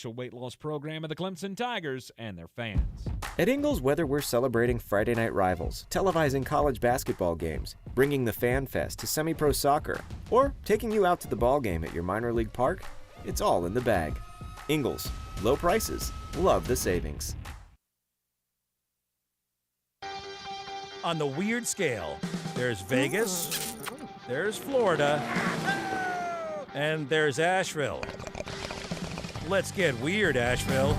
official weight loss program of the Clemson Tigers and their fans. At Ingles, whether we're celebrating Friday night rivals, televising college basketball games, bringing the Fan Fest to semi-pro soccer, or taking you out to the ball game at your minor league park, it's all in the bag. Ingles, low prices, love the savings. On the weird scale, there's Vegas, there's Florida, and there's Asheville. Let's get weird, Asheville.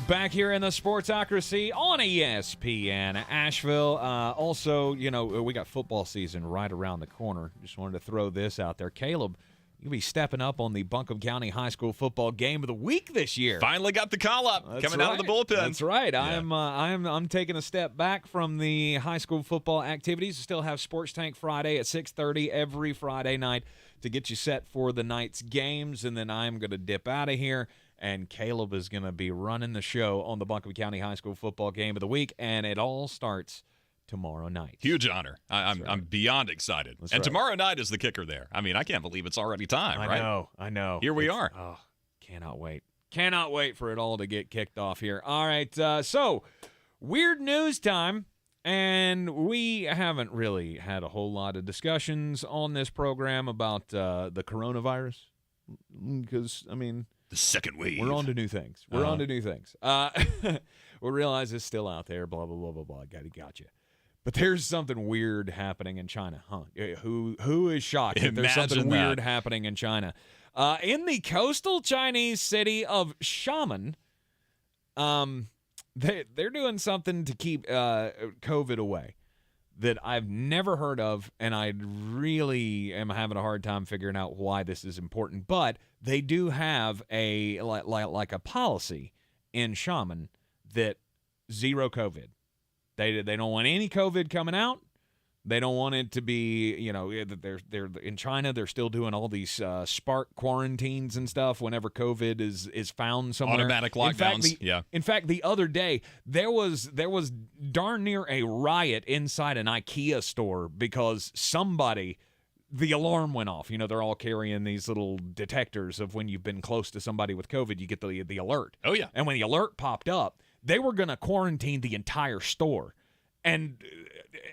Back here in the Sportsocracy on ESPN Asheville. Also, we got football season right around the corner. Just wanted to throw this out there. Caleb, you'll be stepping up on the Buncombe County High School Football Game of the Week this year. Finally got the call up coming out of the bullpen. That's right. Yeah. I'm taking a step back from the high school football activities. Still have Sports Tank Friday at 6:30 every Friday night to get you set for the night's games, and then I'm going to dip out of here. And Caleb is going to be running the show on the Buncombe County High School Football Game of the Week, and it all starts tomorrow night. Huge honor. I'm beyond excited. That's and right. Tomorrow night is the kicker there. I mean, I can't believe it's already time, right? I know. Here we are. Oh, cannot wait. Cannot wait for it all to get kicked off here. All right, so weird news time, and we haven't really had a whole lot of discussions on this program about the coronavirus because, The second wave. we're on to new things. We realize it's still out there, blah, blah, blah, blah, blah. Gotcha. But there's something weird happening in China, huh? Who is shocked that there's something weird happening in China? In the coastal Chinese city of Xiamen, they're doing something to keep COVID away that I've never heard of, and I really am having a hard time figuring out why this is important. But they do have a like a policy in Xiamen that zero COVID. They don't want any COVID coming out. They don't want it to be, they're in China. They're still doing all these spark quarantines and stuff whenever COVID is found somewhere. Automatic lockdowns. In fact, the other day there was darn near a riot inside an IKEA store because the alarm went off. They're all carrying these little detectors of when you've been close to somebody with COVID, you get the alert. Oh yeah. And when the alert popped up, they were going to quarantine the entire store. And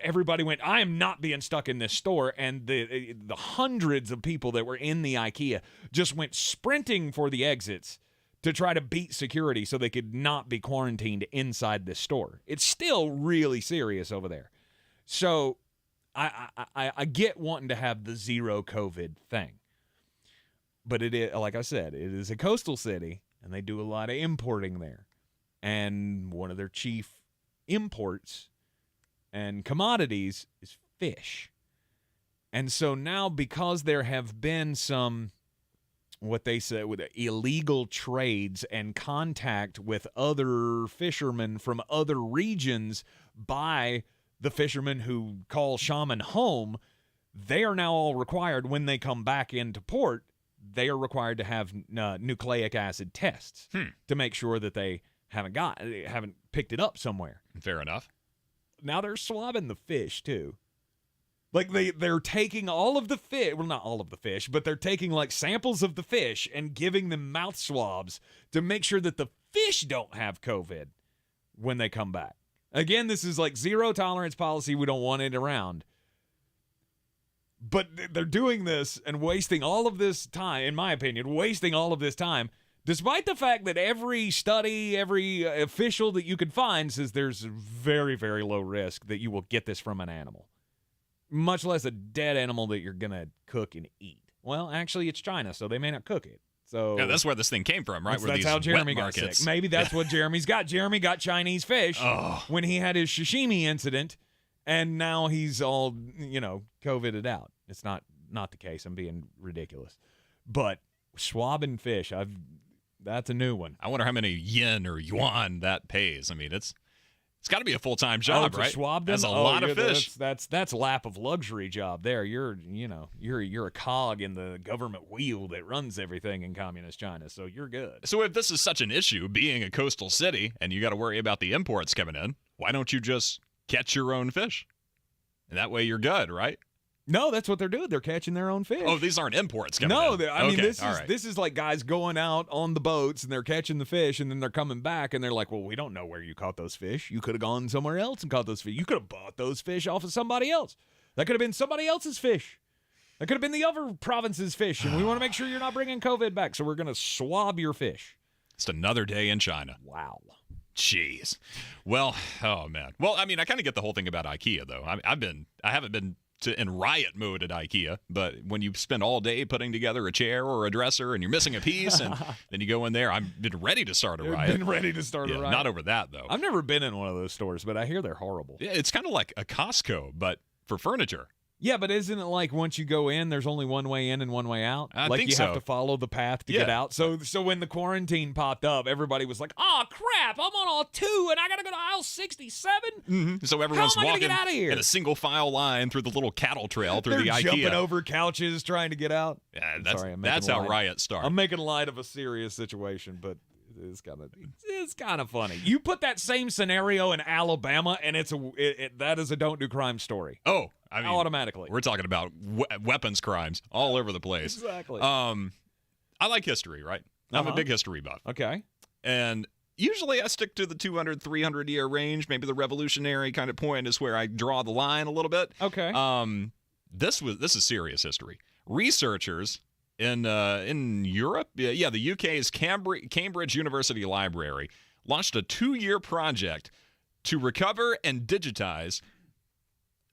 everybody went, I am not being stuck in this store. And the hundreds of people that were in the IKEA just went sprinting for the exits to try to beat security so they could not be quarantined inside this store. It's still really serious over there. So I get wanting to have the zero COVID thing. But it is, like I said, it is a coastal city, and they do a lot of importing there. And one of their chief imports and commodities is fish. And so now, because there have been some, what they say, with illegal trades and contact with other fishermen from other regions by the fishermen who call Xiamen home, they are now all required, when they come back into port, they are required to have nucleic acid tests to make sure that they haven't picked it up somewhere. Fair enough. Now they're swabbing the fish too. Like they're taking all of the fish, well, not all of the fish, but they're taking like samples of the fish and giving them mouth swabs to make sure that the fish don't have COVID when they come back. Again, this is like zero tolerance policy. We don't want it around. But they're doing this and wasting all of this time, in my opinion, despite the fact that every study, every official that you could find says there's very, very low risk that you will get this from an animal, much less a dead animal that you're going to cook and eat. Well, actually, it's China, so they may not cook it. So yeah, that's where this thing came from, right? That's how Jeremy got sick. Maybe that's what Jeremy's got. Jeremy got Chinese fish when he had his sashimi incident, and now he's all, COVIDed out. It's not the case. I'm being ridiculous. But swabbing fish, that's a new one. I wonder how many yen or yuan that pays. I mean, it's got to be a full-time job, right? Swab them? That's a lot of fish. That's lap of luxury job there. You're a cog in the government wheel that runs everything in communist China, so you're good. So if this is such an issue, being a coastal city, and you got to worry about the imports coming in, why don't you just catch your own fish? And that way you're good, right? No, that's what they're doing. They're catching their own fish. Oh, these aren't imports coming No, in. I mean, Okay, this is like guys going out on the boats and they're catching the fish and then they're coming back and they're like, well, we don't know where you caught those fish. You could have gone somewhere else and caught those fish. You could have bought those fish off of somebody else. That could have been somebody else's fish. That could have been the other province's fish, and we want to make sure you're not bringing COVID back, so we're going to swab your fish. Just another day in China. Wow. Jeez. Well, oh man. Well, I mean, I kind of get the whole thing about IKEA though. I haven't been in riot mode at IKEA, but when you spend all day putting together a chair or a dresser and you're missing a piece, and then you go in there, I've been ready to start a riot. Been ready to start a riot. Not over that though. I've never been in one of those stores, but I hear they're horrible. Yeah, it's kind of like a Costco, but for furniture. Yeah, but isn't it like once you go in, there's only one way in and one way out? I like think you so. have to follow the path to get out. So when the quarantine popped up, everybody was like, "Oh crap! I'm on aisle 2 and I gotta go to aisle 67." Mm-hmm. So everyone's How am I walking gonna get out of here? in a single file line through the little cattle trail through They're the IKEA. jumping over couches trying to get out. Yeah, I'm that's sorry, I'm that's making how light. riots start. I'm making light of a serious situation, but it's kind of funny. You put that same scenario in Alabama, and that is a don't do crime story. Oh, I mean, automatically. We're talking about weapons crimes all over the place. Exactly. I like history, right? I'm a big history buff. Okay. And usually I stick to the 200, 300 year range. Maybe the revolutionary kind of point is where I draw the line a little bit. Okay. This is serious history. Researchers in Europe, the UK's Cambridge University Library launched a 2-year project to recover and digitize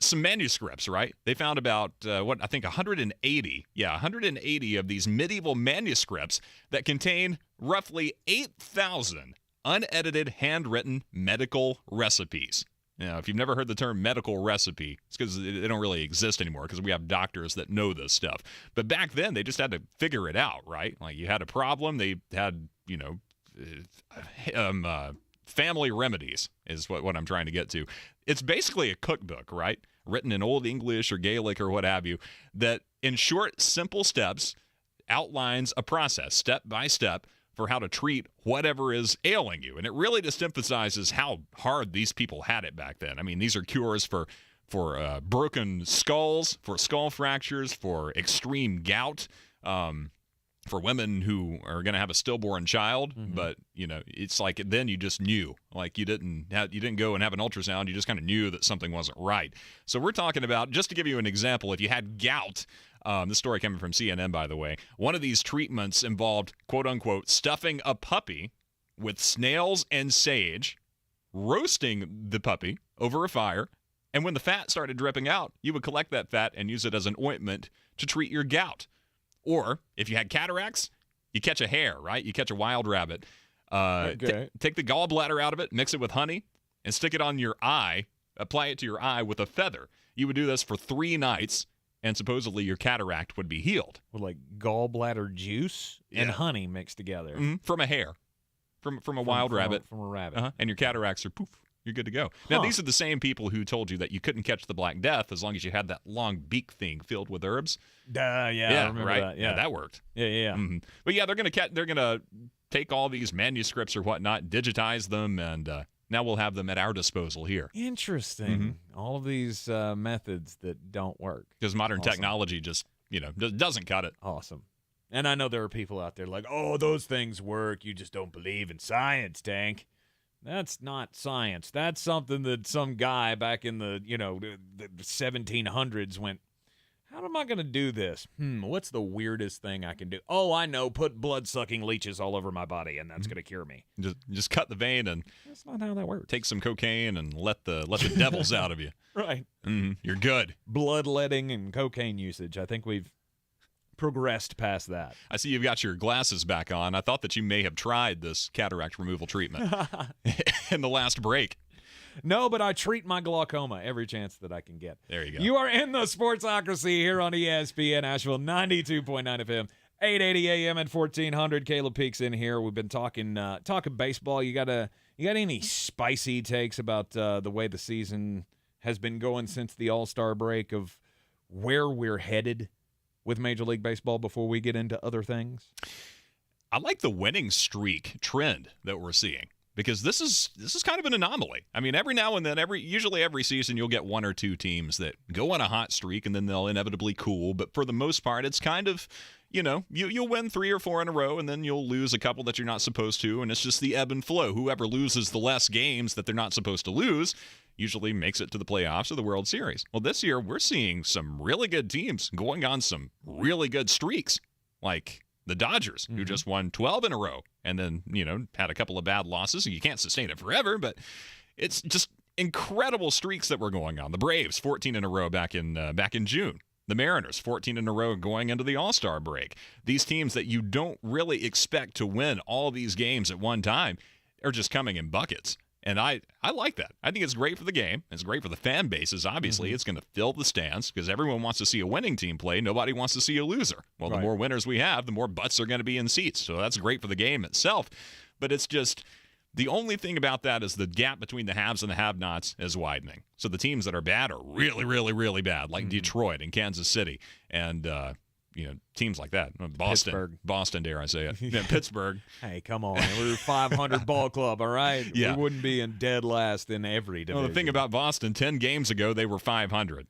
some manuscripts, right? They found about, 180 of these medieval manuscripts that contain roughly 8,000 unedited handwritten medical recipes. Now, if you've never heard the term medical recipe, it's because they don't really exist anymore because we have doctors that know this stuff. But back then, they just had to figure it out, right? Like you had a problem, they had, family remedies is what I'm trying to get to. It's basically a cookbook, right? Written in Old English or Gaelic or what have you, that in short, simple steps outlines a process, step by step, for how to treat whatever is ailing you. And it really just emphasizes how hard these people had it back then. I mean, these are cures for broken skulls, for skull fractures, for extreme gout, for women who are going to have a stillborn child. Mm-hmm. But, it's like then you just knew. Like you didn't go and have an ultrasound. You just kind of knew that something wasn't right. So we're talking about, just to give you an example, if you had gout, this story coming from CNN, by the way, one of these treatments involved, quote unquote, stuffing a puppy with snails and sage, roasting the puppy over a fire, and when the fat started dripping out, you would collect that fat and use it as an ointment to treat your gout. Or if you had cataracts, you catch a hare, right? You catch a wild rabbit. Take the gallbladder out of it, mix it with honey, and stick it on your eye, apply it to your eye with a feather. You would do this for 3 nights, and supposedly your cataract would be healed. With like gallbladder juice and honey mixed together. Mm-hmm. From a hare. From a wild rabbit. From a rabbit. And your cataracts are poof. You're good to go. Now, these are the same people who told you that you couldn't catch the Black Death as long as you had that long beak thing filled with herbs. I remember right? that. Yeah, that worked. Yeah. Mm-hmm. But yeah, they're gonna take all these manuscripts or whatnot, digitize them, and now we'll have them at our disposal here. Interesting. Mm-hmm. All of these methods that don't work because modern technology just doesn't cut it. Awesome. And I know there are people out there like, oh, those things work. You just don't believe in science, Tank. That's not science. That's something that some guy back in the 1700s went, how am I going to do this? What's the weirdest thing I can do? Oh, I know. Put blood-sucking leeches all over my body, and that's going to cure me. Just cut the vein and that's not how that works. Take some cocaine and let the devils out of you. Right. You're good. Bloodletting and cocaine usage. I think we've progressed past that. I see you've got your glasses back on. I thought that you may have tried this cataract removal treatment in the last break. No, but I treat my glaucoma every chance that I can get. There you go. You are in the Sportsocracy here on ESPN Asheville, 92.9 FM, 880 AM and 1400. Caleb Peaks in here. We've been talking baseball. You got any spicy takes about the way the season has been going since the All-Star break, of where we're headed with Major League Baseball before we get into other things? I like the winning streak trend that we're seeing, because this is kind of an anomaly. I mean, every now and then, usually every season, you'll get one or two teams that go on a hot streak and then they'll inevitably cool. But for the most part, it's kind of, you'll win 3 or 4 in a row and then you'll lose a couple that you're not supposed to, and it's just the ebb and flow. Whoever loses the less games that they're not supposed to lose usually makes it to the playoffs or the World Series. Well, this year we're seeing some really good teams going on some really good streaks, like the Dodgers, who just won 12 in a row and then, had a couple of bad losses. You can't sustain it forever, but it's just incredible streaks that were going on. The Braves, 14 in a row back in June. The Mariners, 14 in a row going into the All-Star break. These teams that you don't really expect to win all these games at one time are just coming in buckets. And I like that. I think it's great for the game. It's great for the fan bases, obviously. It's going to fill the stands because everyone wants to see a winning team play. Nobody wants to see a loser. Well, the more winners we have, the more butts are going to be in seats. So that's great for the game itself. But it's just the only thing about that is the gap between the haves and the have-nots is widening. So the teams that are bad are really, really, really bad, like Detroit and Kansas City and teams like that. Boston, dare I say it. Yeah, Pittsburgh. Hey, come on. We're a 500 ball club, all right? Yeah. We wouldn't be in dead last in every division. Well, the thing about Boston, 10 games ago, they were 500.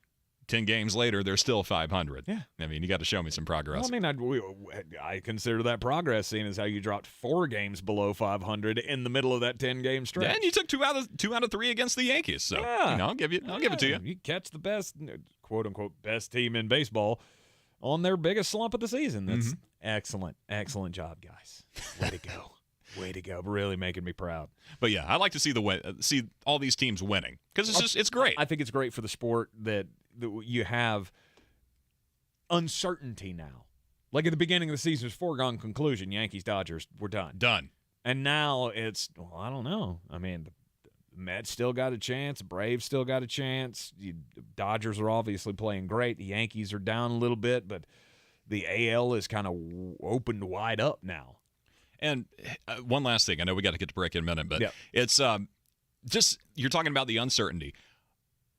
10 games later, they're still 500. Yeah. I mean, you got to show me some progress. Well, I mean, I consider that progress, seeing as how you dropped 4 games below 500 in the middle of that 10-game stretch. Yeah, and you took 2 out of 3 against the Yankees. So, I'll give it to you. You catch the best, quote-unquote, best team in baseball on their biggest slump of the season. That's excellent. Excellent job, guys. Way to go. Way to go. Really making me proud. But, yeah, I like to see all these teams winning because it's great. I think it's great for the sport that you have uncertainty now. Like at the beginning of the season, it was foregone conclusion. Yankees, Dodgers, we're done. Done. And now it's, I don't know. I mean, the Mets still got a chance. Braves still got a chance. Dodgers are obviously playing great. The Yankees are down a little bit, but the AL is kind of opened wide up now. And one last thing. I know we got to get to break in a minute, but it's just you're talking about the uncertainty.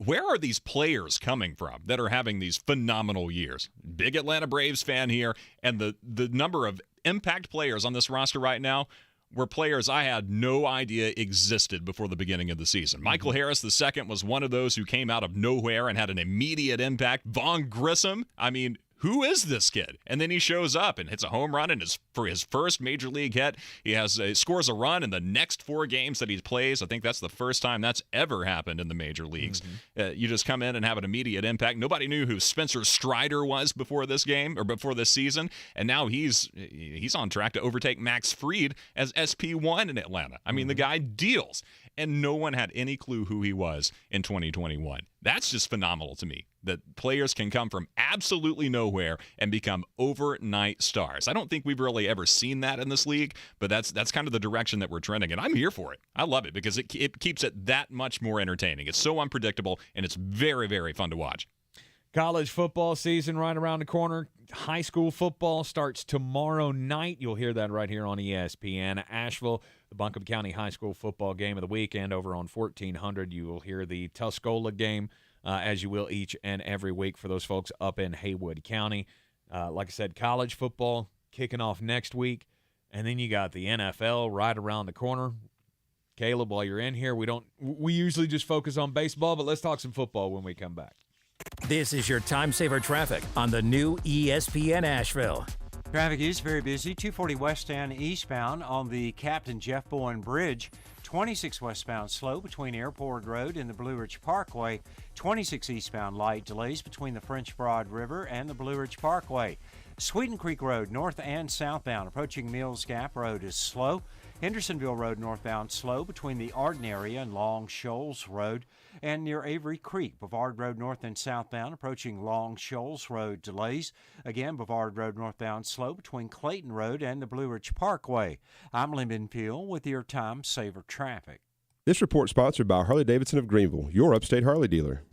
Where are these players coming from that are having these phenomenal years? Big Atlanta Braves fan here, and the number of impact players on this roster right now were players I had no idea existed before the beginning of the season. Michael Harris II was one of those who came out of nowhere and had an immediate impact. Vaughn Grissom, I mean, who is this kid? And then he shows up and hits a home run, and for his first major league hit, he scores a run in the next 4 games that he plays. I think that's the first time that's ever happened in the major leagues. You just come in and have an immediate impact. Nobody knew who Spencer Strider was before this game or before this season, and now he's on track to overtake Max Fried as SP1 in Atlanta. I mean, the guy deals, and no one had any clue who he was in 2021. That's just phenomenal to me, that players can come from absolutely nowhere and become overnight stars. I don't think we've really ever seen that in this league, but that's kind of the direction that we're trending, and I'm here for it. I love it because it keeps it that much more entertaining. It's so unpredictable, and it's very, very fun to watch. College football season right around the corner. High school football starts tomorrow night. You'll hear that right here on ESPN Asheville. The Buncombe County High School football game of the weekend over on 1400. You will hear the Tuscola game as you will each and every week for those folks up in Haywood County. Like I said, college football kicking off next week. And then you got the NFL right around the corner. Caleb, while you're in here, we usually just focus on baseball, but let's talk some football when we come back. This is your time saver traffic on the new ESPN Asheville. Traffic is very busy. 240 westbound eastbound on the Captain Jeff Bowen Bridge. 26 westbound slow between Airport Road and the Blue Ridge Parkway. 26 eastbound light delays between the French Broad River and the Blue Ridge Parkway. Sweeten Creek Road north and southbound approaching Mills Gap Road is slow. Hendersonville Road northbound slow between the Arden area and Long Shoals Road. And near Avery Creek, Bavard Road north and southbound approaching Long Shoals Road delays. Again, Bavard Road northbound slow between Clayton Road and the Blue Ridge Parkway. I'm Lyndon Peel with your Time Saver Traffic. This report sponsored by Harley-Davidson of Greenville, your upstate Harley dealer.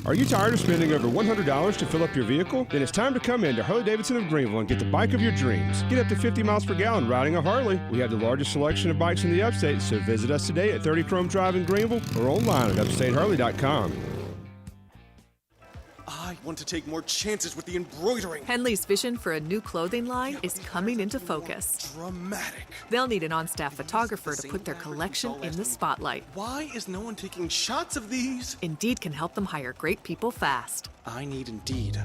Are you tired of spending over $100 to fill up your vehicle? Then it's time to come in to Harley-Davidson of Greenville and get the bike of your dreams. Get up to 50 miles per gallon riding a Harley. We have the largest selection of bikes in the upstate, so visit us today at 30 Chrome Drive in Greenville or online at upstateharley.com. I want to take more chances with the embroidering. Henley's vision for a new clothing line is coming into focus. Dramatic. They'll need an on-staff photographer to put their collection in the spotlight. Why is no one taking shots of these? Indeed can help them hire great people fast. I need Indeed.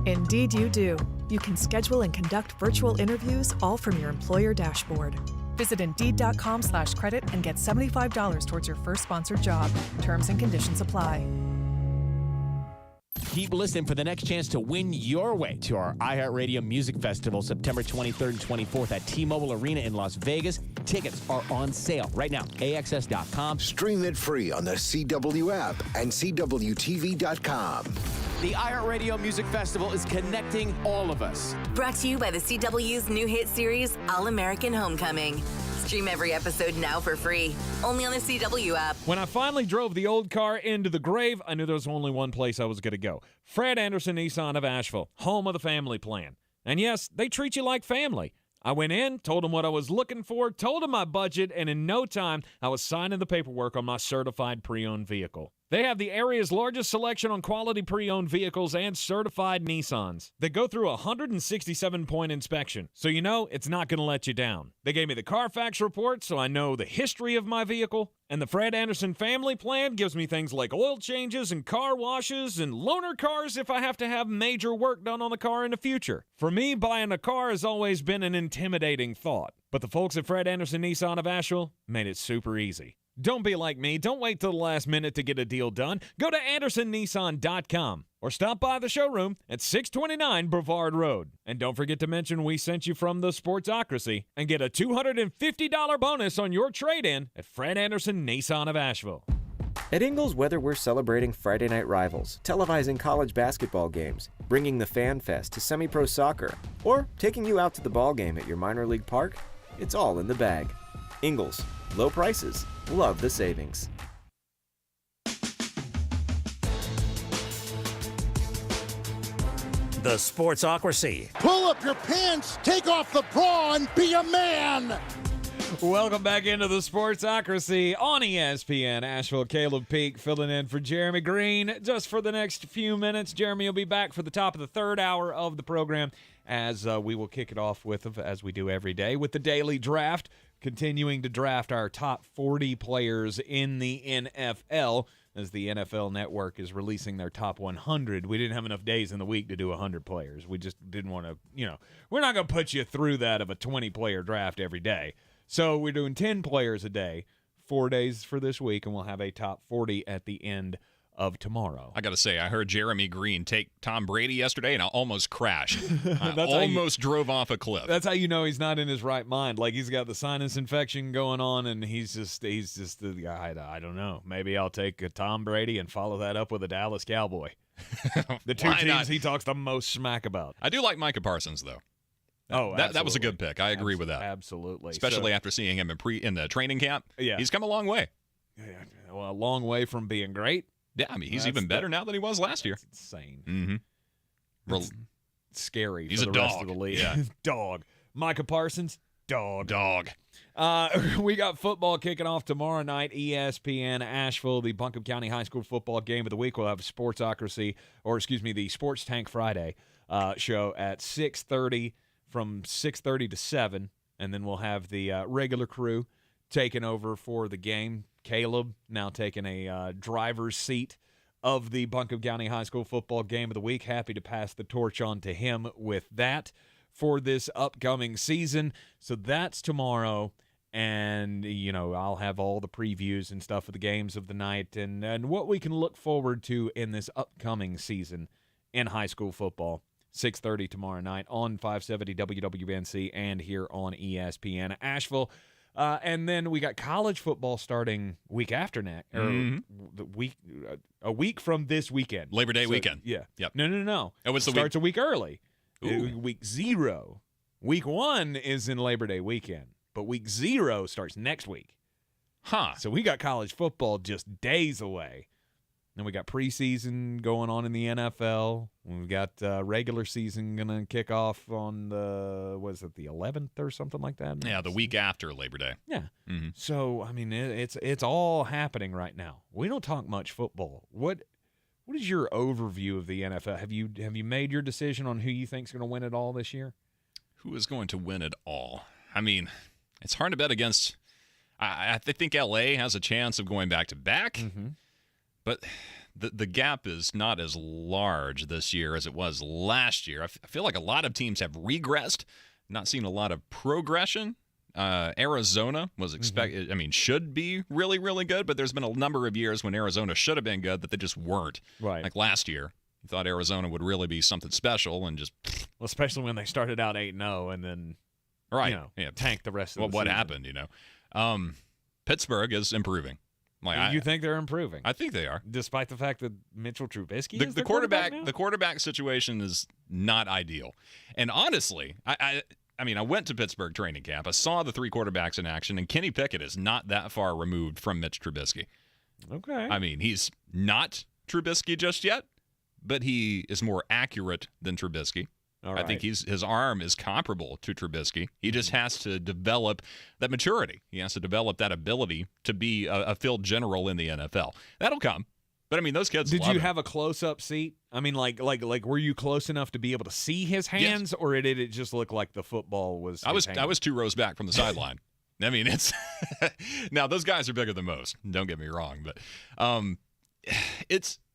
Indeed you do. You can schedule and conduct virtual interviews all from your employer dashboard. Visit Indeed.com/credit and get $75 towards your first sponsored job. Terms and conditions apply. Keep listening for the next chance to win your way to our iHeartRadio Music Festival, September 23rd and 24th at T-Mobile Arena in Las Vegas. Tickets are on sale right now. AXS.com. Stream it free on the CW app and CWTV.com. The iHeartRadio Music Festival is connecting all of us. Brought to you by the CW's new hit series, All-American Homecoming. Stream every episode now for free, only on the CW app. When I finally drove the old car into the grave, I knew there was only one place I was going to go. Fred Anderson Nissan of Asheville, home of the family plan. And yes, they treat you like family. I went in, told them what I was looking for, told them my budget, and in no time, I was signing the paperwork on my certified pre-owned vehicle. They have the area's largest selection on quality pre-owned vehicles and certified Nissans. They go through a 167-point inspection, so you know it's not going to let you down. They gave me the Carfax report, so I know the history of my vehicle. And the Fred Anderson family plan gives me things like oil changes and car washes and loaner cars if I have to have major work done on the car in the future. For me, buying a car has always been an intimidating thought. But the folks at Fred Anderson Nissan of Asheville made it super easy. Don't be like me. Don't wait till the last minute to get a deal done. Go to AndersonNissan.com or stop by the showroom at 629 Brevard Road. And don't forget to mention we sent you from the Sportsocracy and get a $250 bonus on your trade-in at Fred Anderson Nissan of Asheville. At Ingles, whether we're celebrating Friday night rivals, televising college basketball games, bringing the Fan Fest to semi-pro soccer, or taking you out to the ball game at your minor league park, it's all in the bag. Ingles, low prices, love the savings. The Sportsocracy. Pull up your pants, take off the bra, and be a man! Welcome back into the Sportsocracy on ESPN Asheville. Caleb Peak filling in for Jeremy Greene just for the next few minutes. Jeremy will be back for the top of the third hour of the program as we will kick it off with, as we do every day, with the daily draft, continuing to draft our top 40 players in the NFL as the NFL Network is releasing their top 100. We didn't have enough days in the week to do 100 players. We just didn't want to, we're not going to put you through that of a 20-player draft every day. So we're doing 10 players a day, 4 days for this week, and we'll have a top 40 at the end of tomorrow. I got to say, I heard Jeremy Greene take Tom Brady yesterday, and I almost crashed. I almost drove off a cliff. That's how you know he's not in his right mind. Like, he's got the sinus infection going on, and he's just the guy. I don't know. Maybe I'll take a Tom Brady and follow that up with a Dallas Cowboy. The two teams he talks the most smack about. I do like Micah Parsons, though. Oh, that was a good pick. I agree with that. Absolutely. Especially after seeing him in the training camp. Yeah. He's come a long way. Yeah, well, a long way from being great. Yeah, I mean, he's even better now than he was last year. Insane. Mm-hmm. It's scary He's for the a rest dog. of the league. Yeah. Dog. Micah Parsons, dog. Dog. We got football kicking off tomorrow night, ESPN Asheville, the Buncombe County High School football game of the week. We'll have the Sports Tank Friday show at 6:30 from 6:30 to 7, and then we'll have the regular crew taking over for the game. Caleb now taking a driver's seat of the Buncombe County High School football game of the week. Happy to pass the torch on to him with that for this upcoming season. So that's tomorrow, and, I'll have all the previews and stuff of the games of the night and what we can look forward to in this upcoming season in high school football. 6:30 tomorrow night on 570 WWNC and here on ESPN Asheville. And then we got college football starting week after next, or a week from this weekend. Labor Day weekend. Yeah. Yep. No. Oh, it's the starts a week early. Ooh. Week 0. Week 1 is in Labor Day weekend, but week 0 starts next week. Huh. So we got college football just days away. Then we got preseason going on in the NFL. We've got regular season going to kick off on the 11th or something like that? Yeah, the week after Labor Day. Yeah. Mm-hmm. So, I mean, it's all happening right now. We don't talk much football. What What is your overview of the NFL? Have you made your decision on who you think is going to win it all this year? Who is going to win it all? I mean, it's hard to bet against. I think LA has a chance of going back-to-back, but the gap is not as large this year as it was last year. I feel like a lot of teams have regressed, not seen a lot of progression. Arizona was expected. I mean, should be really, really good, but there's been a number of years when Arizona should have been good that they just weren't. Right. Like last year, you thought Arizona would really be something special, and just especially when they started out 8-0 and then tanked the rest of the season. What happened? Pittsburgh is improving. You think they're improving? I think they are, despite the fact that Mitchell Trubisky is the quarterback. The quarterback situation is not ideal, and honestly, I mean, I went to Pittsburgh training camp. I saw the three quarterbacks in action, and Kenny Pickett is not that far removed from Mitch Trubisky. Okay. I mean, he's not Trubisky just yet, but he is more accurate than Trubisky. All right. I think his arm is comparable to Trubisky. He just has to develop that maturity. He has to develop that ability to be a field general in the NFL. That'll come. But, I mean, those kids Did love you him. have a close-up seat? I mean, like, were you close enough to be able to see his hands, or did it just look like the football was his hands? I was 2 rows back from the sideline. I mean, it's – now, those guys are bigger than most. Don't get me wrong. But it's –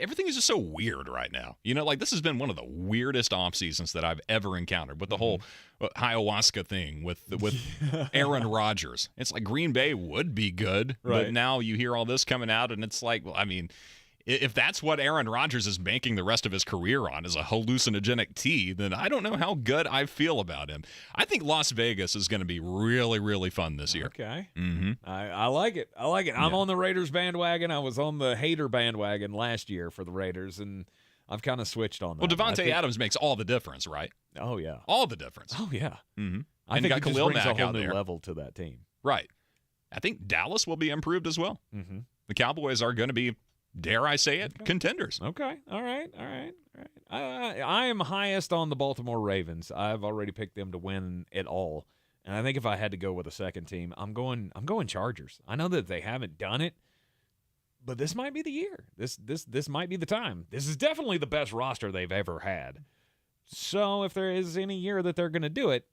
everything is just so weird right now. Like this has been one of the weirdest off seasons that I've ever encountered with the whole ayahuasca thing with Aaron Rodgers. It's like Green Bay would be good, right. But now you hear all this coming out, and it's like, well, I mean, if that's what Aaron Rodgers is banking the rest of his career on, is a hallucinogenic tea, then I don't know how good I feel about him. I think Las Vegas is going to be really, really fun this year. Okay. Mm-hmm. I like it. I'm on the Raiders bandwagon. I was on the hater bandwagon last year for the Raiders, and I've kind of switched on that. Well, Devontae Adams makes all the difference, right? Oh, yeah. All the difference. Oh, yeah. Mm-hmm. I think got it just Khalil brings Mack a whole out new there. level to that team. Right. I think Dallas will be improved as well. Mm-hmm. The Cowboys are going to be, dare I say it, Okay. contenders. Okay. All right. I am highest on the Baltimore Ravens. I've already picked them to win it all. And I think if I had to go with a second team, I'm going Chargers. I know that they haven't done it, but this might be the year. This might be the time. This is definitely the best roster they've ever had. So if there is any year that they're going to do it,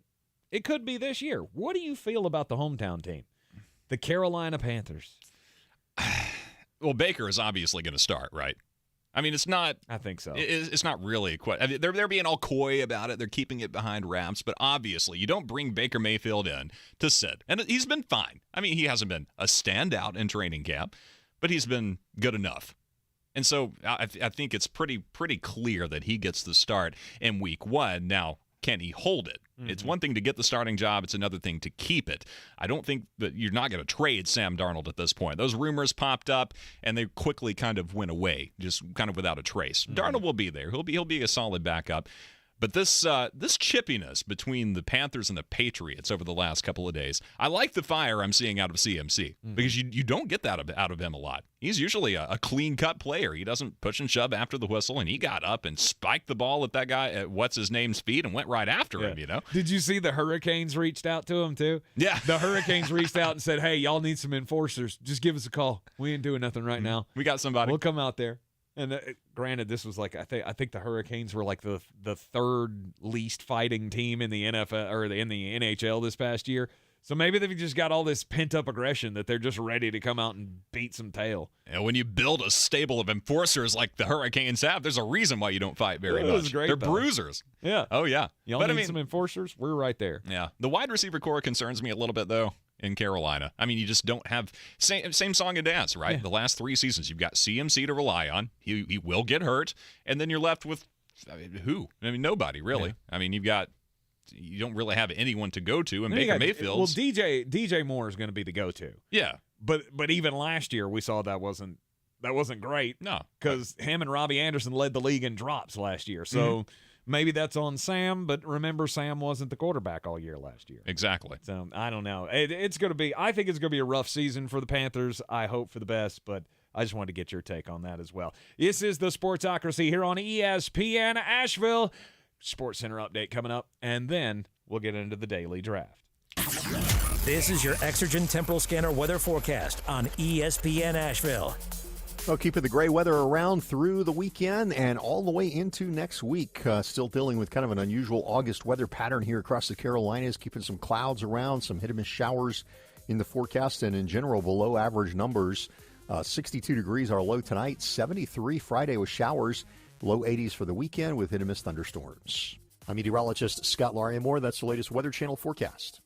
it could be this year. What do you feel about the hometown team? The Carolina Panthers. Well, Baker is obviously going to start, right? I mean, it's not. I think so. It's not really quite. I mean, they're being all coy about it. They're keeping it behind wraps. But obviously, you don't bring Baker Mayfield in to sit. And he's been fine. I mean, he hasn't been a standout in training camp, but he's been good enough. And so I think it's pretty clear that he gets the start in week 1. Now, can he hold it? Mm-hmm. It's one thing to get the starting job. It's another thing to keep it. I don't think that you're not going to trade Sam Darnold at this point. Those rumors popped up, and they quickly kind of went away, just kind of without a trace. Mm-hmm. Darnold will be there. He'll be a solid backup. But this chippiness between the Panthers and the Patriots over the last couple of days, I like the fire I'm seeing out of CMC because you don't get that out of him a lot. He's usually a clean-cut player. He doesn't push and shove after the whistle, and he got up and spiked the ball at that guy at what's-his-name's feet and went right after him, Did you see the Hurricanes reached out to him, too? Yeah. The Hurricanes reached out and said, hey, y'all need some enforcers. Just give us a call. We ain't doing nothing right now. We got somebody. We'll come out there. And granted, this was like I think the Hurricanes were like the third least fighting team in the NFL or in the NHL this past year. So maybe they've just got all this pent up aggression that they're just ready to come out and beat some tail. And when you build a stable of enforcers like the Hurricanes have, there's a reason why you don't fight very much. Was great, they're though. bruisers. Yeah. Oh yeah. Y'all need some enforcers? We're right there. Yeah. The wide receiver core concerns me a little bit though. In Carolina. I mean, you just don't have same song and dance, right? Yeah. The last 3 seasons, you've got CMC to rely on. He will get hurt, and then you're left with who? I mean, nobody really. Yeah. I mean, you don't really have anyone to go to, and Baker Mayfield. Well, DJ Moore is going to be the go-to. Yeah, but even last year we saw that wasn't great. No, because him and Robbie Anderson led the league in drops last year. So. Mm-hmm. Maybe that's on Sam, but remember, Sam wasn't the quarterback all year last year. Exactly. So I don't know. It's going to be. I think it's going to be a rough season for the Panthers. I hope for the best, but I just wanted to get your take on that as well. This is the Sportsocracy here on ESPN Asheville. Sports Center update coming up, and then we'll get into the daily draft. This is your Exergen Temporal Scanner weather forecast on ESPN Asheville. Well, keeping the gray weather around through the weekend and all the way into next week. Still dealing with kind of an unusual August weather pattern here across the Carolinas, keeping some clouds around, some hit-and-miss showers in the forecast, and in general below average numbers. 62 degrees our low tonight, 73 Friday with showers, low 80s for the weekend with hit-and-miss thunderstorms. I'm meteorologist Scott Larimore. That's the latest Weather Channel forecast.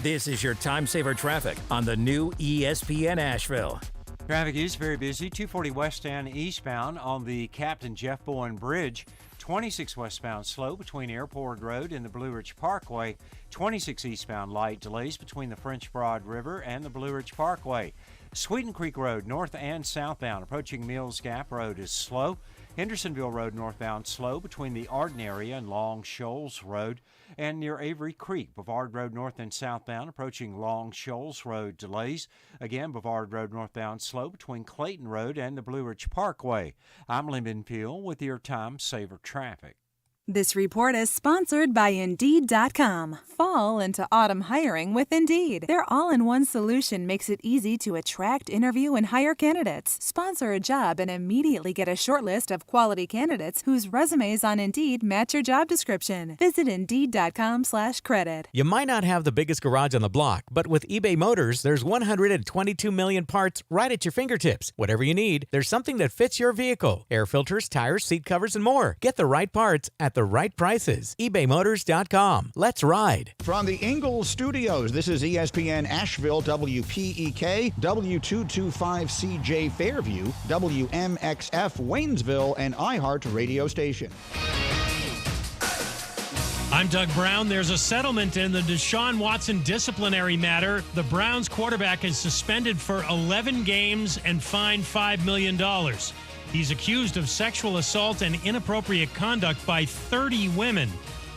This is your time saver traffic on the new ESPN Asheville. Traffic is very busy. 240 west and eastbound on the Captain Jeff Bowen Bridge. 26 westbound slow between Airport Road and the Blue Ridge Parkway. 26 eastbound light delays between the French Broad River and the Blue Ridge Parkway. Sweeten Creek Road north and southbound approaching Mills Gap Road is slow. Hendersonville Road northbound slow between the Arden area and Long Shoals Road, and near Avery Creek. Bavard Road north and southbound approaching Long Shoals Road delays. Again, Bavard Road northbound slow between Clayton Road and the Blue Ridge Parkway. I'm Lyndon Peel with your Time Saver Traffic. This report is sponsored by Indeed.com. Fall into autumn hiring with Indeed. Their all-in-one solution makes it easy to attract, interview, and hire candidates. Sponsor a job and immediately get a short list of quality candidates whose resumes on Indeed match your job description. Visit Indeed.com/credit. You might not have the biggest garage on the block, but with eBay Motors, there's 122 million parts right at your fingertips. Whatever you need, there's something that fits your vehicle. Air filters, tires, seat covers, and more. Get the right parts at the right prices. ebaymotors.com. Let's ride. From the Ingles Studios, this is ESPN Asheville, WPEK, W225CJ Fairview, WMXF Waynesville, and iHeart radio station. I'm Doug Brown. There's a settlement in the Deshaun Watson disciplinary matter. The Browns quarterback is suspended for 11 games and fined $5 million. He's accused of sexual assault and inappropriate conduct by 30 women.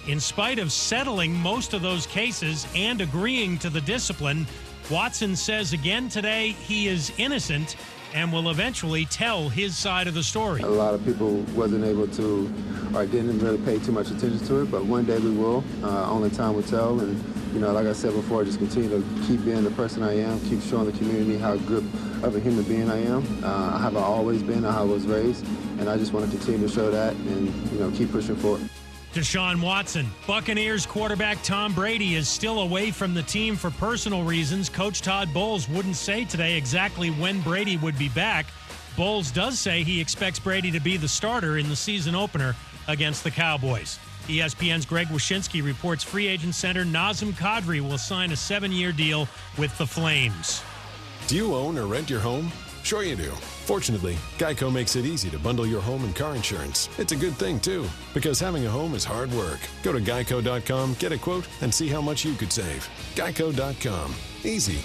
In spite of settling most of those cases and agreeing to the discipline, Watson says again today he is innocent and will eventually tell his side of the story. A lot of people wasn't able to or didn't really pay too much attention to it, but one day we will. Only time will tell. And, you know, like I said before, just continue to keep being the person I am, keep showing the community how good of a human being I am. I have always been, how I was raised, and I just want to continue to show that and, you know, keep pushing forward. Deshaun Watson. Buccaneers quarterback Tom Brady is still away from the team for personal reasons. Coach Todd Bowles wouldn't say today exactly when Brady would be back. Bowles does say he expects Brady to be the starter in the season opener against the Cowboys. ESPN's Greg Wyshynski reports free agent center Nazem Kadri will sign a 7-year deal with the Flames. Do you own or rent your home? Sure you do. Fortunately, Geico makes it easy to bundle your home and car insurance. It's a good thing, too, because having a home is hard work. Go to geico.com, get a quote, and see how much you could save. Geico.com. Easy.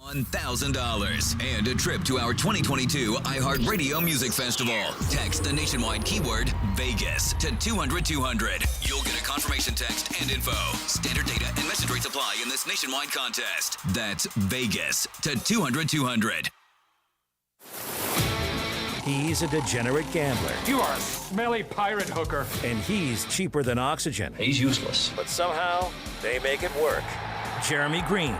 $1,000 and a trip to our 2022 iHeartRadio Music Festival. Text the nationwide keyword Vegas to 200-200. You'll get a confirmation text and info. Standard data and message rates apply in this nationwide contest. That's Vegas to 200-200. He's a degenerate gambler. You are a smelly pirate hooker. And he's cheaper than oxygen. He's useless. But somehow, they make it work. Jeremy Greene,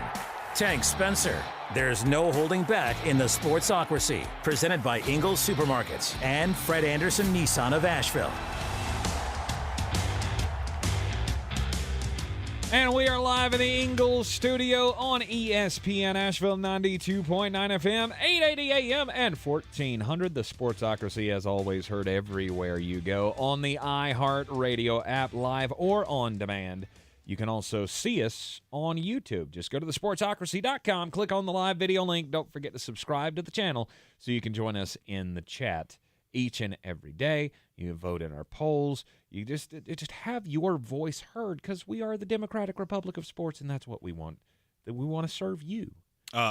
Tank Spencer. There's no holding back in the Sportsocracy. Presented by Ingles Supermarkets and Fred Anderson Nissan of Asheville. And we are live in the Ingles studio on ESPN Asheville 92.9 FM, 880 AM, and 1400. The Sportsocracy, as always, heard everywhere you go on the iHeartRadio app, live or on demand. You can also see us on YouTube. Just go to thesportsocracy.com, click on the live video link. Don't forget to subscribe to the channel so you can join us in the chat each and every day. You vote in our polls. You just have your voice heard because we are the Democratic Republic of Sports, and that's what we want. That we want to serve you.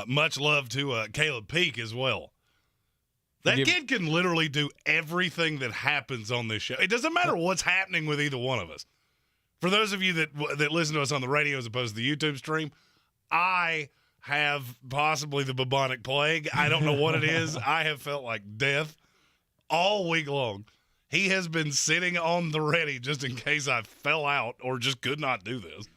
Much love to Caleb Peak as well. That kid can literally do everything that happens on this show. It doesn't matter what's happening with either one of us. For those of you that listen to us on the radio as opposed to the YouTube stream, I have possibly the bubonic plague. I don't know what it is. I have felt like death all week long. He has been sitting on the ready just in case I fell out or just could not do this.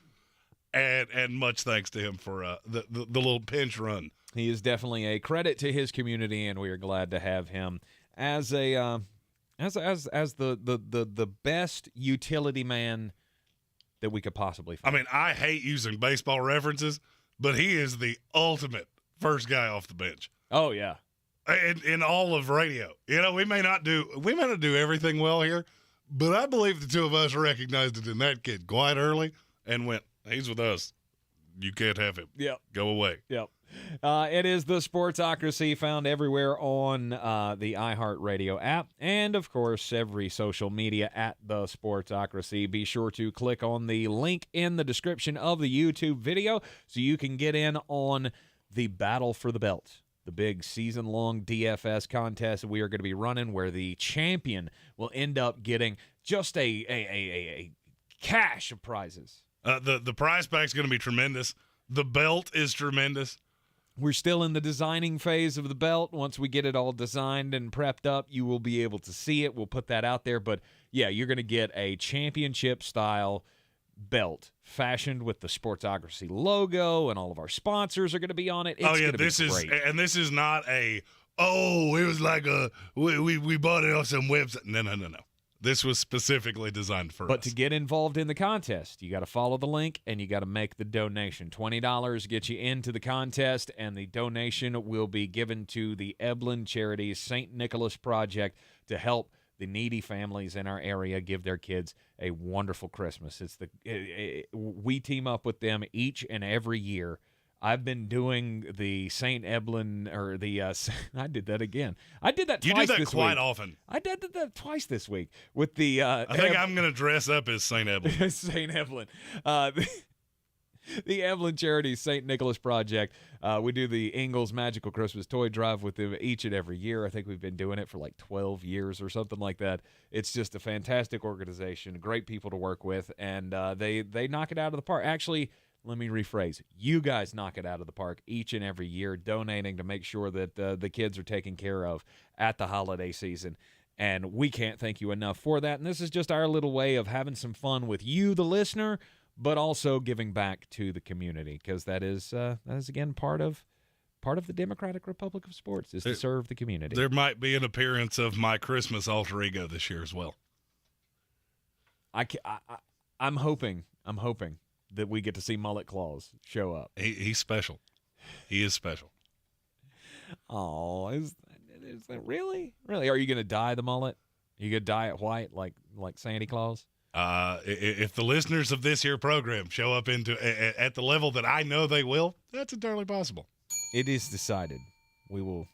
and much thanks to him for the little pinch run. He is definitely a credit to his community, and we are glad to have him as a as the best utility man that we could possibly find. I mean, I hate using baseball references, but he is the ultimate first guy off the bench. Oh yeah, in all of radio. We may not do everything well here, but I believe the two of us recognized it in that kid quite early and went, "He's with us. You can't have him. Yep. Go away." Yep. It is the Sportsocracy, found everywhere on the iHeartRadio app and, of course, every social media at the Sportsocracy. Be sure to click on the link in the description of the YouTube video so you can get in on the Battle for the Belt, the big season-long DFS contest we are going to be running, where the champion will end up getting just a cache of prizes. The prize pack's going to be tremendous. The belt is tremendous. We're still in the designing phase of the belt. Once we get it all designed and prepped up, you will be able to see it. We'll put that out there. But, yeah, you're going to get a championship-style belt fashioned with the Sportsocracy logo, and all of our sponsors are going to be on it. It's going to be great. And this is not it was like we bought it off some website. No. This was specifically designed for us. But to get involved in the contest, you got to follow the link and you got to make the donation. $20 gets you into the contest, and the donation will be given to the Eblin Charities St. Nicholas Project to help the needy families in our area give their kids a wonderful Christmas. We team up with them each and every year. I've been doing the St. Eblin, or the I did that again. I did that twice this week. You do that quite often. I did that twice this week with the I think I'm going to dress up as St. Eblin. St. Eblin. The Eblin Charities St. Nicholas Project. We do the Ingles Magical Christmas Toy Drive with them each and every year. I think we've been doing it for like 12 years or something like that. It's just a fantastic organization, great people to work with, and they knock it out of the park. Actually, let me rephrase. You guys knock it out of the park each and every year, donating to make sure that the kids are taken care of at the holiday season. And we can't thank you enough for that. And this is just our little way of having some fun with you, the listener, but also giving back to the community, because that is again part of the Democratic Republic of Sports, is to serve the community. There might be an appearance of my Christmas alter ego this year as well. I'm hoping that we get to see Mullet Claus show up. He's special. He is special. Oh, is that really? Really? Are you going to dye the mullet? Are you going to dye it white like Santa Claus? If the listeners of this here program show up at the level that I know they will, that's entirely possible. It is decided. We will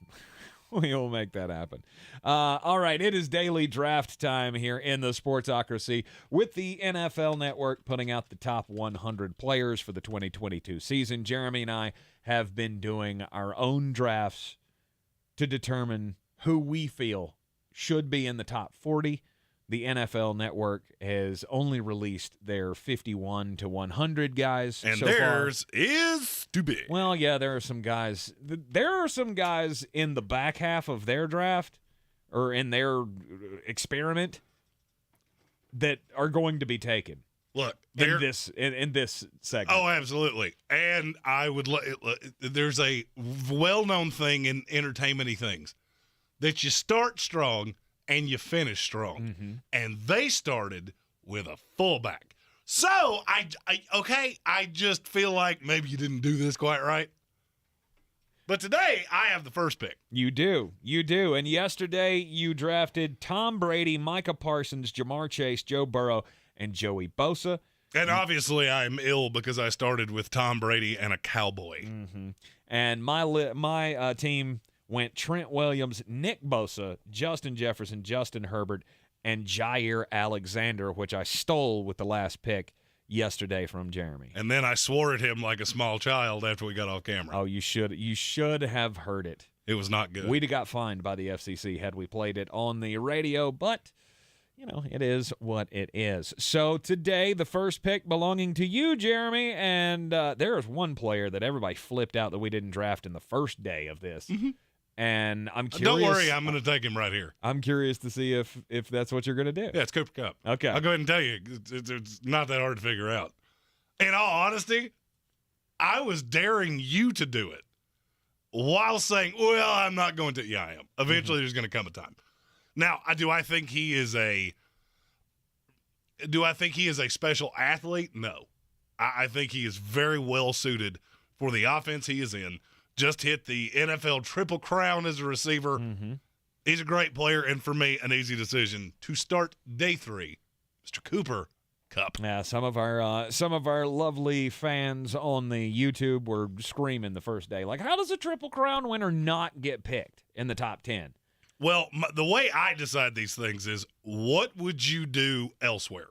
make that happen. All right, it is daily draft time here in the Sportsocracy, with the NFL Network putting out the top 100 players for the 2022 season. Jeremy and I have been doing our own drafts to determine who we feel should be in the top 40. The NFL Network has only released their 51 to 100 guys. And so theirs far. is too big. Well, yeah, there are some guys. There are some guys in the back half of their draft, or in their experiment, that are going to be taken. Look, in this segment. Oh, absolutely. And I would. There's a well-known thing in entertainment-y things that you start strong and you finish strong. Mm-hmm. And they started with a fullback. So, I just feel like maybe you didn't do this quite right. But today, I have the first pick. You do. And yesterday, you drafted Tom Brady, Micah Parsons, Jamar Chase, Joe Burrow, and Joey Bosa. And obviously, I'm ill because I started with Tom Brady and a cowboy. Mm-hmm. And my team went Trent Williams, Nick Bosa, Justin Jefferson, Justin Herbert, and Jair Alexander, which I stole with the last pick yesterday from Jeremy. And then I swore at him like a small child after we got off camera. Oh, you should have heard it. It was not good. We'd have got fined by the FCC had we played it on the radio, but it is what it is. So today, the first pick belonging to you, Jeremy, and there is one player that everybody flipped out that we didn't draft in the first day of this. Mm-hmm. And I'm curious. Don't worry, I'm going to take him right here. I'm curious to see if that's what you're going to do. Yeah, it's Cooper Kupp. Okay. I'll go ahead and tell you, it's not that hard to figure out. In all honesty, I was daring you to do it while saying, well, I'm not going to. Yeah, I am. Eventually, there's going to come a time. Now, do I think he is a special athlete? No. I think he is very well suited for the offense he is in. Just hit the NFL Triple Crown as a receiver. He's a great player, and for me, an easy decision to start day 3. Mr. Cooper Kupp. Yeah, some of our lovely fans on the YouTube were screaming the first day, like, how does a Triple Crown winner not get picked in the top 10? Well, the way I decide these things is, what would you do elsewhere?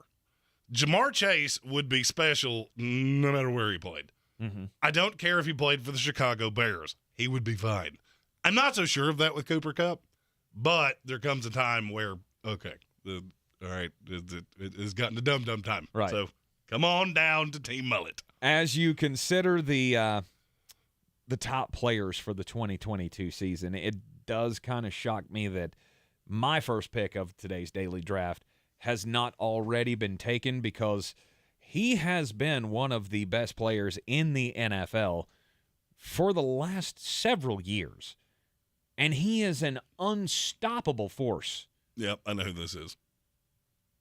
Jamar Chase would be special no matter where he played. I don't care if he played for the Chicago Bears. He would be fine. I'm not so sure of that with Cooper Kupp, but there comes a time where, okay, all right, it's gotten to dumb time. Right. So come on down to Team Mullet. As you consider the top players for the 2022 season, it does kind of shock me that my first pick of today's daily draft has not already been taken, because he has been one of the best players in the NFL for the last several years, and he is an unstoppable force. Yep, I know who this is.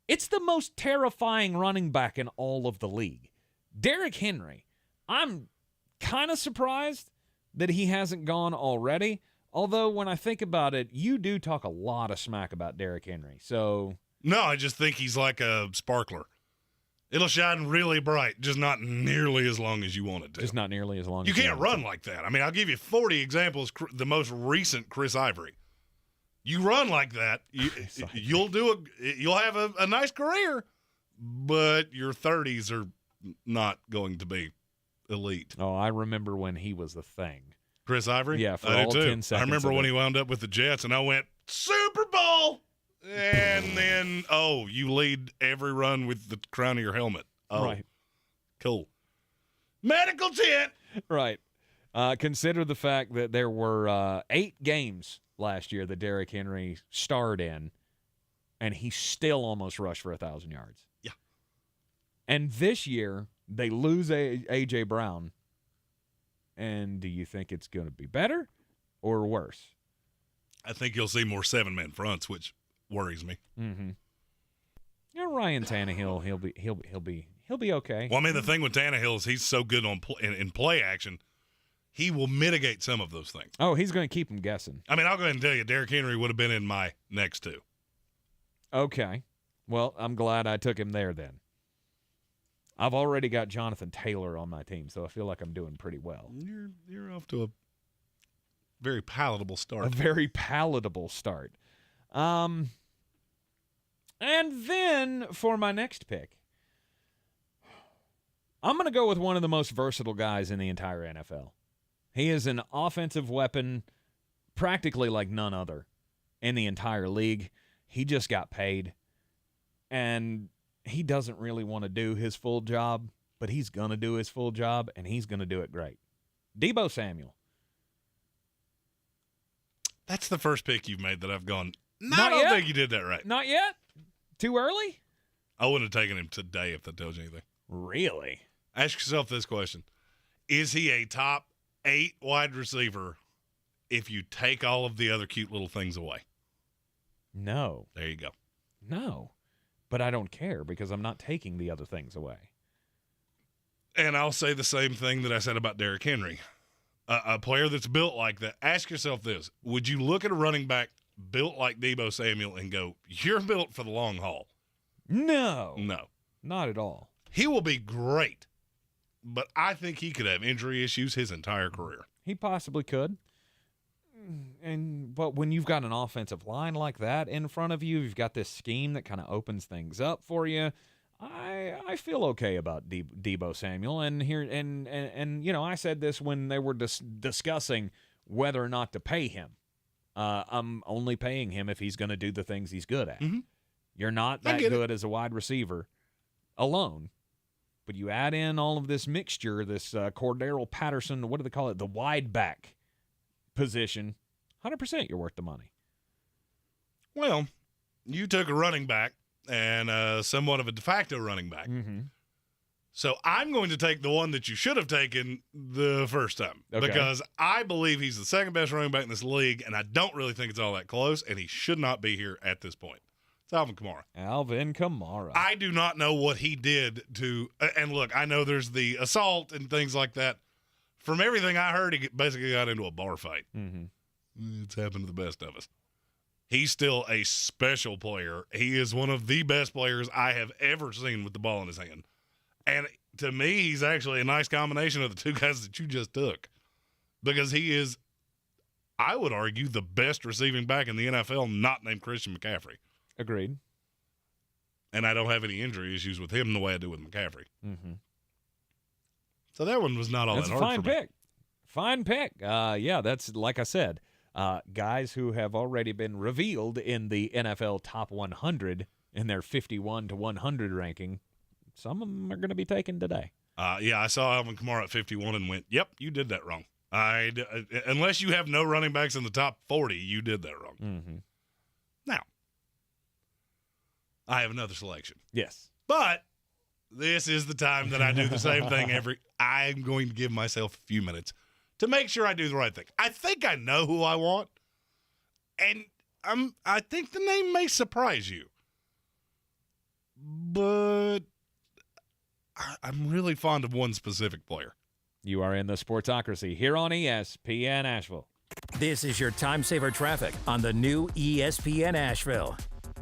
It's the most terrifying running back in all of the league. Derrick Henry. I'm kind of surprised that he hasn't gone already, although when I think about it, you do talk a lot of smack about Derrick Henry. So no, I just think he's like a sparkler. It'll shine really bright, just not nearly as long as you want it to. Just not nearly as long You as you can't run like that. I mean, I'll give you 40 examples. The most recent, Chris Ivory. You run like that, you'll have a nice career, but your 30s are not going to be elite. Oh, I remember when he was the thing. Chris Ivory? Yeah, for I all do too. 10 seconds. I remember when he wound up with the Jets, and I went, Super Bowl! And then, you lead every run with the crown of your helmet. Oh, right. Cool. Medical tent! Right. Consider the fact that there were 8 games last year that Derrick Henry starred in, and he still almost rushed for 1,000 yards. Yeah. And this year, they lose A.J. Brown. And do you think it's going to be better or worse? I think you'll see more 7-man fronts, which worries me. Yeah, Ryan Tannehill, he'll be okay. Well, I mean, the thing with Tannehill is he's so good on in play action, he will mitigate some of those things. Oh, he's going to keep them guessing. I mean, I'll go ahead and tell you, Derrick Henry would have been in my next 2. Okay. Well, I'm glad I took him there then. I've already got Jonathan Taylor on my team, so I feel like I'm doing pretty well. You're off to a very palatable start. A very palatable start. And then for my next pick, I'm going to go with one of the most versatile guys in the entire NFL. He is an offensive weapon practically like none other in the entire league. He just got paid, and he doesn't really want to do his full job, but he's going to do his full job, and he's going to do it great. Deebo Samuel. That's the first pick you've made that I've gone, Not I don't yet. think you did that right. Not yet? Too early? I wouldn't have taken him today if that tells you anything. Really? Ask yourself this question. Is he a top 8 wide receiver if you take all of the other cute little things away? No. There you go. No. But I don't care because I'm not taking the other things away. And I'll say the same thing that I said about Derrick Henry. A player that's built like that. Ask yourself this. Would you look at a running back built like Deebo Samuel and go, you're built for the long haul? No. No. Not at all. He will be great, but I think he could have injury issues his entire career. He possibly could. But when you've got an offensive line like that in front of you, you've got this scheme that kind of opens things up for you. I feel okay about Deebo Samuel, and you know, I said this when they were discussing whether or not to pay him. I'm only paying him if he's going to do the things he's good at. Mm-hmm. You're not that good as a wide receiver alone, but you add in all of this mixture, this Cordero Patterson, what do they call it, the wide back position, 100% you're worth the money. Well, you took a running back and somewhat of a de facto running back. Mm-hmm. So I'm going to take the one that you should have taken the first time because I believe he's the second best running back in this league, and I don't really think it's all that close, and he should not be here at this point. It's Alvin Kamara. Alvin Kamara. I do not know what he did to – and look, I know there's the assault and things like that. From everything I heard, he basically got into a bar fight. Mm-hmm. It's happened to the best of us. He's still a special player. He is one of the best players I have ever seen with the ball in his hand. And to me, he's actually a nice combination of the two guys that you just took because he is, I would argue, the best receiving back in the NFL not named Christian McCaffrey. Agreed. And I don't have any injury issues with him the way I do with McCaffrey. Mm-hmm. So that one was not all That's that hard for me. Fine pick. Yeah, that's like I said, guys who have already been revealed in the NFL Top 100 in their 51 to 100 ranking. Some of them are going to be taken today. Yeah, I saw Alvin Kamara at 51 and went, yep, you did that wrong. Unless you have no running backs in the top 40, you did that wrong. Mm-hmm. Now, I have another selection. Yes. But this is the time that I do the same thing I'm going to give myself a few minutes to make sure I do the right thing. I think I know who I want, and I think the name may surprise you. But I'm really fond of one specific player. You are in the Sportsocracy here on ESPN Asheville. This is your time saver traffic on the new ESPN Asheville.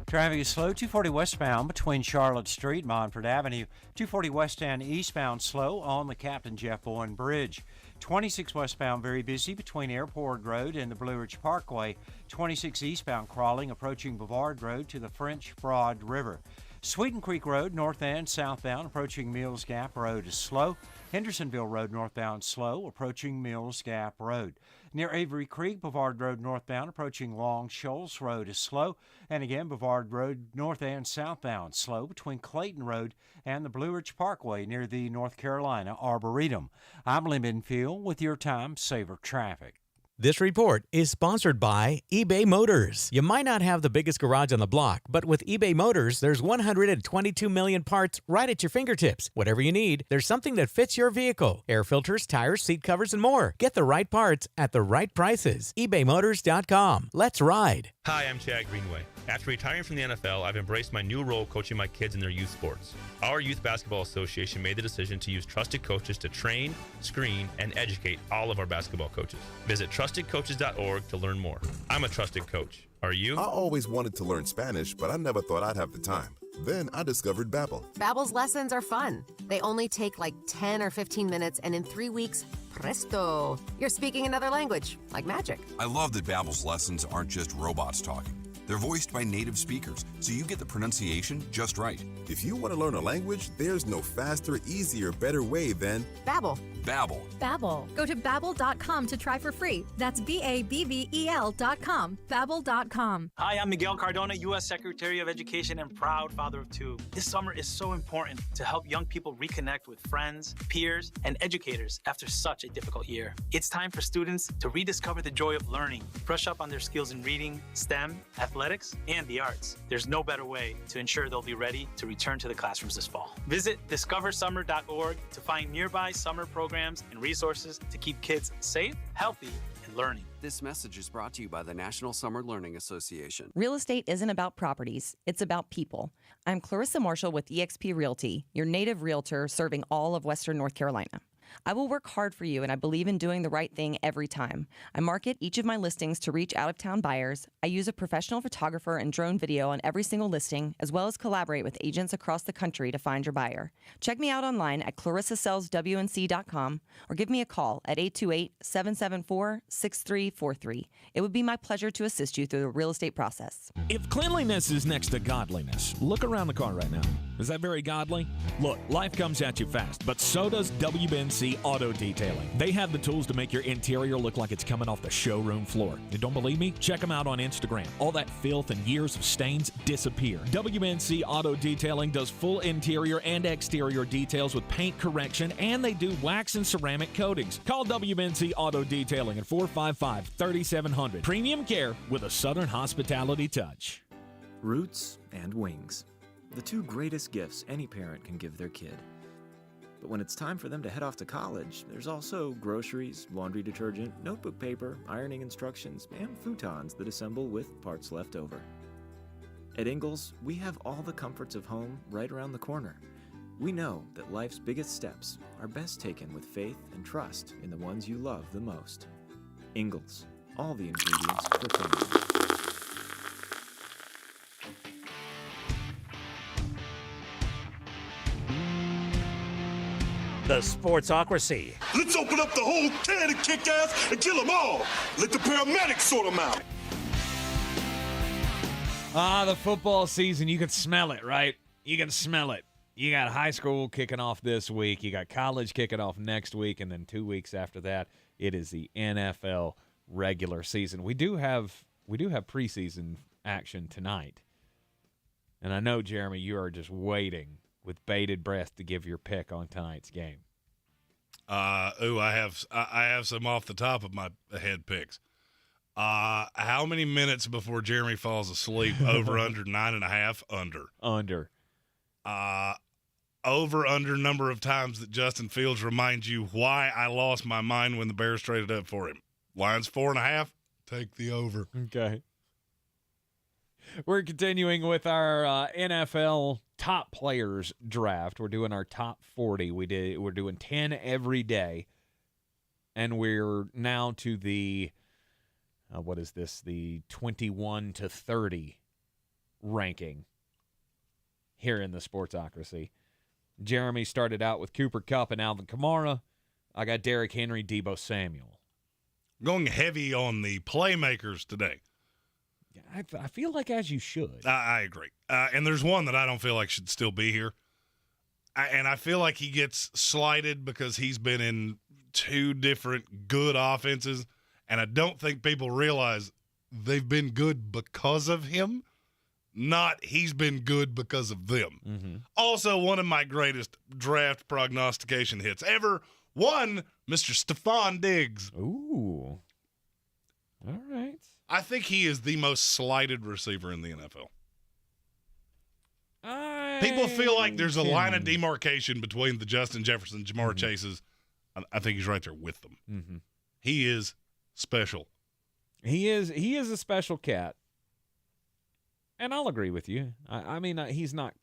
Traffic is slow, 240 westbound between Charlotte Street and Montford Avenue. 240 westbound eastbound slow on the Captain Jeff Bowen Bridge. 26 westbound very busy between Airport Road and the Blue Ridge Parkway. 26 eastbound crawling approaching Bavard Road to the French Broad River. Sweeten Creek Road, north and southbound, approaching Mills Gap Road is slow. Hendersonville Road, northbound, slow, approaching Mills Gap Road. Near Avery Creek, Bavard Road, northbound, approaching Long Shoals Road is slow. And again, Bavard Road, north and southbound, slow between Clayton Road and the Blue Ridge Parkway near the North Carolina Arboretum. I'm Lee Minfield with your Time Saver Traffic. This report is sponsored by eBay Motors. You might not have the biggest garage on the block, but with eBay Motors, there's 122 million parts right at your fingertips. Whatever you need, there's something that fits your vehicle. Air filters, tires, seat covers, and more. Get the right parts at the right prices. ebaymotors.com. Let's ride. Hi, I'm Chad Greenway. After retiring from the NFL, I've embraced my new role coaching my kids in their youth sports. Our Youth Basketball Association made the decision to use trusted coaches to train, screen, and educate all of our basketball coaches. Visit trustedcoaches.org to learn more. I'm a trusted coach. Are you? I always wanted to learn Spanish, but I never thought I'd have the time. Then I discovered Babbel. Babbel's lessons are fun. They only take like 10 or 15 minutes, and in 3 weeks, presto, you're speaking another language, like magic. I love that Babbel's lessons aren't just robots talking. They're voiced by native speakers, so you get the pronunciation just right. If you want to learn a language, there's no faster, easier, better way than Babbel. Babbel. Babbel. Go to Babbel.com to try for free. That's BABBEL.com. Babbel.com. Hi, I'm Miguel Cardona, U.S. Secretary of Education and proud father of two. This summer is so important to help young people reconnect with friends, peers, and educators after such a difficult year. It's time for students to rediscover the joy of learning, brush up on their skills in reading, STEM, athletics, and the arts. There's no better way to ensure they'll be ready to return to the classrooms this fall. Visit discoversummer.org to find nearby summer programs and resources to keep kids safe, healthy, and learning. This message is brought to you by the National Summer Learning Association. Real estate isn't about properties, it's about people. I'm Clarissa Marshall with eXp Realty, your native realtor serving all of Western North Carolina. I will work hard for you, and I believe in doing the right thing every time. I market each of my listings to reach out-of-town buyers. I use a professional photographer and drone video on every single listing, as well as collaborate with agents across the country to find your buyer. Check me out online at clarissasellswnc.com or give me a call at 828-774-6343. It would be my pleasure to assist you through the real estate process. If cleanliness is next to godliness, look around the car right now. Is that very godly? Look, life comes at you fast, but so does WBNC Auto Detailing. They have the tools to make your interior look like it's coming off the showroom floor. You don't believe me? Check them out on Instagram. All that filth and years of stains disappear. WBNC Auto Detailing does full interior and exterior details with paint correction, and they do wax and ceramic coatings. Call WBNC Auto Detailing at 455-3700. Premium care with a Southern hospitality touch. Roots and wings. The two greatest gifts any parent can give their kid. But when it's time for them to head off to college, there's also groceries, laundry detergent, notebook paper, ironing instructions, and futons that assemble with parts left over. At Ingles, we have all the comforts of home right around the corner. We know that life's biggest steps are best taken with faith and trust in the ones you love the most. Ingles, all the ingredients for family. The Sportsocracy. Let's open up the whole can and kick ass and kill them all. Let the paramedics sort them out. The football season, you can smell it, right? You can smell it. You got high school kicking off this week. You got college kicking off next week. And then 2 weeks after that, it is the NFL regular season. We do have preseason action tonight. And I know, Jeremy, you are just waiting with bated breath to give your pick on tonight's game. I have some off the top of my head picks. How many minutes before Jeremy falls asleep? Over, under, 9.5? Under. Under. Over, under number of times that Justin Fields reminds you why I lost my mind when the Bears traded up for him. Lions 4.5. Take the over. Okay. We're continuing with our NFL top players draft. We're doing our top 40. We're doing 10 every day, and we're now to the what is this? The 21 to 30 ranking here in the Sportsocracy. Jeremy started out with Cooper Kupp and Alvin Kamara. I got Derrick Henry, Deebo Samuel. Going heavy on the playmakers today. I feel like as you should. I agree. And there's one that I don't feel like should still be here. And I feel like he gets slighted because he's been in two different good offenses. And I don't think people realize they've been good because of him, not he's been good because of them. Mm-hmm. Also, one of my greatest draft prognostication hits ever, one, Mr. Stephon Diggs. Ooh. All right. I think he is the most slighted receiver in the NFL. People feel like there's a line of demarcation between the Justin Jefferson, Jamar Chases. I think he's right there with them. Mm-hmm. He is special. He is a special cat. And I'll agree with you. I mean, he's not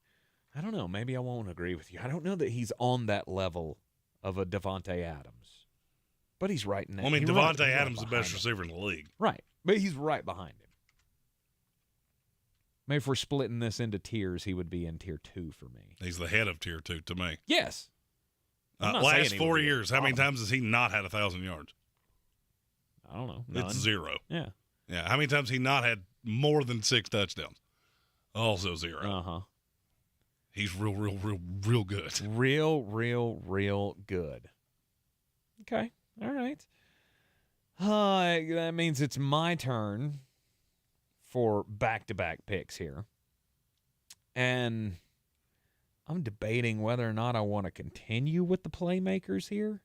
– I don't know. Maybe I won't agree with you. I don't know that he's on that level of a Devontae Adams. But he's right in that. Well, I mean, Devontae Adams is the best receiver in the league. Right. But he's right behind him. Maybe if we're splitting this into tiers, he would be in tier 2 for me. He's the head of tier 2 to me. Yes. Last 4 years, how many times has he not had 1,000 yards? I don't know. None. It's 0. Yeah. Yeah. How many times he not had more than 6 touchdowns? Also 0. Uh-huh. He's real good. Real good. Okay. All right. That means it's my turn for back-to-back picks here. And I'm debating whether or not I want to continue with the playmakers here.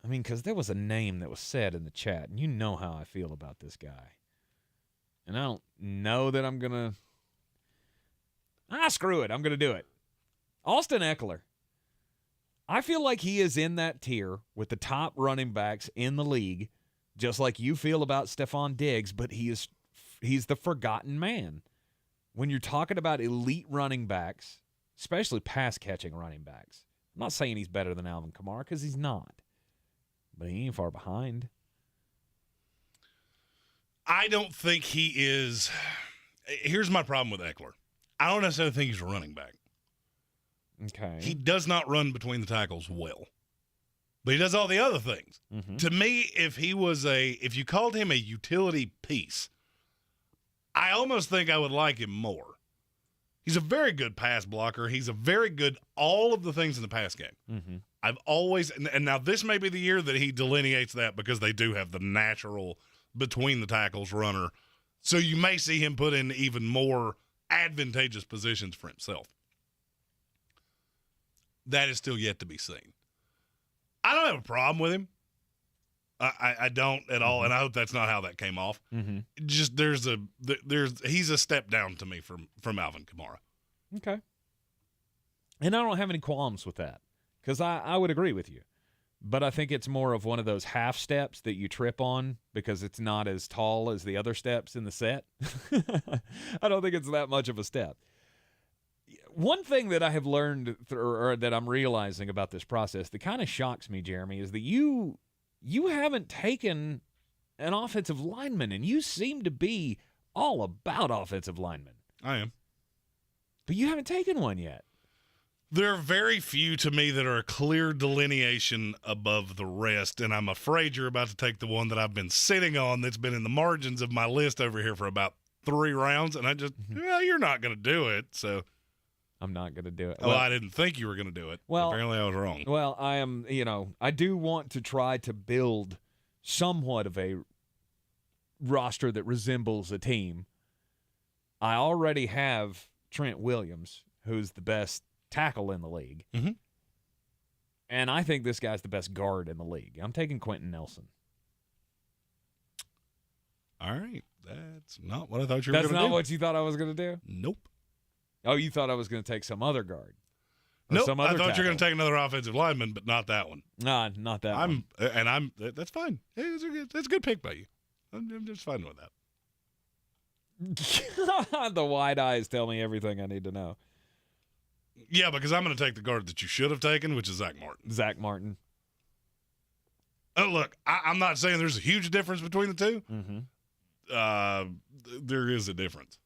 I mean, because there was a name that was said in the chat, and you know how I feel about this guy. And I don't know that I'm going to... screw it. I'm going to do it. Austin Eckler. I feel like he is in that tier with the top running backs in the league, just like you feel about Stephon Diggs, but he's the forgotten man. When you're talking about elite running backs, especially pass-catching running backs, I'm not saying he's better than Alvin Kamara because he's not, but he ain't far behind. I don't think he is. Here's my problem with Eckler. I don't necessarily think he's a running back. Okay. He does not run between the tackles well, but he does all the other things. Mm-hmm. To me, if you called him a utility piece, I almost think I would like him more. He's a very good pass blocker. He's a very good all of the things in the pass game. Mm-hmm. I've always, and now this may be the year that he delineates that because they do have the natural between the tackles runner. So you may see him put in even more advantageous positions for himself. That is still yet to be seen. I don't have a problem with him. I don't at all, and I hope that's not how that came off. Mm-hmm. Just he's a step down to me from Alvin Kamara. Okay. And I don't have any qualms with that because I would agree with you. But I think it's more of one of those half steps that you trip on because it's not as tall as the other steps in the set. I don't think it's that much of a step. One thing that I have learned or that I'm realizing about this process that kind of shocks me, Jeremy, is that you haven't taken an offensive lineman, and you seem to be all about offensive linemen. I am. But you haven't taken one yet. There are very few to me that are a clear delineation above the rest, and I'm afraid you're about to take the one that I've been sitting on that's been in the margins of my list over here for about 3 rounds, and I just, well, you're not going to do it, so. I'm not going to do it. Well, I didn't think you were going to do it. Well, apparently I was wrong. Well, I am, I do want to try to build somewhat of a roster that resembles a team. I already have Trent Williams, who's the best tackle in the league. Mm-hmm. And I think this guy's the best guard in the league. I'm taking Quentin Nelson. All right. That's not what I thought you were going to do. That's not what you thought I was going to do? Nope. Oh, you thought I was going to take some other guard. Nope. I thought you were going to take another offensive lineman, but not that one. Nah, not that one. That's fine. That's a good pick by you. I'm just fine with that. The wide eyes tell me everything I need to know. Yeah, because I'm going to take the guard that you should have taken, which is Zach Martin. Zach Martin. Oh, look, I'm not saying there's a huge difference between the two. Mm-hmm. There is a difference.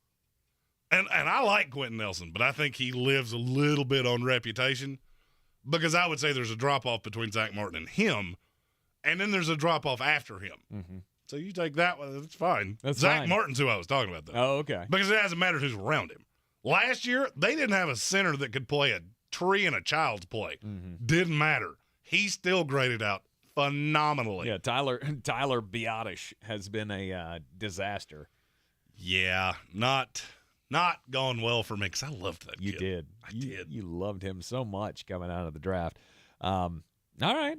And I like Quentin Nelson, but I think he lives a little bit on reputation because I would say there's a drop-off between Zach Martin and him, and then there's a drop-off after him. Mm-hmm. So you take that one. That's fine. That's Zach fine. Martin's who I was talking about, though. Oh, okay. Because it hasn't mattered who's around him. Last year, they didn't have a center that could play a tree and a child's play. Mm-hmm. Didn't matter. He still graded out phenomenally. Yeah, Tyler Biotish has been a disaster. Yeah, not going well for me because I loved that You kid. did. I did. You loved him so much coming out of the draft. All right.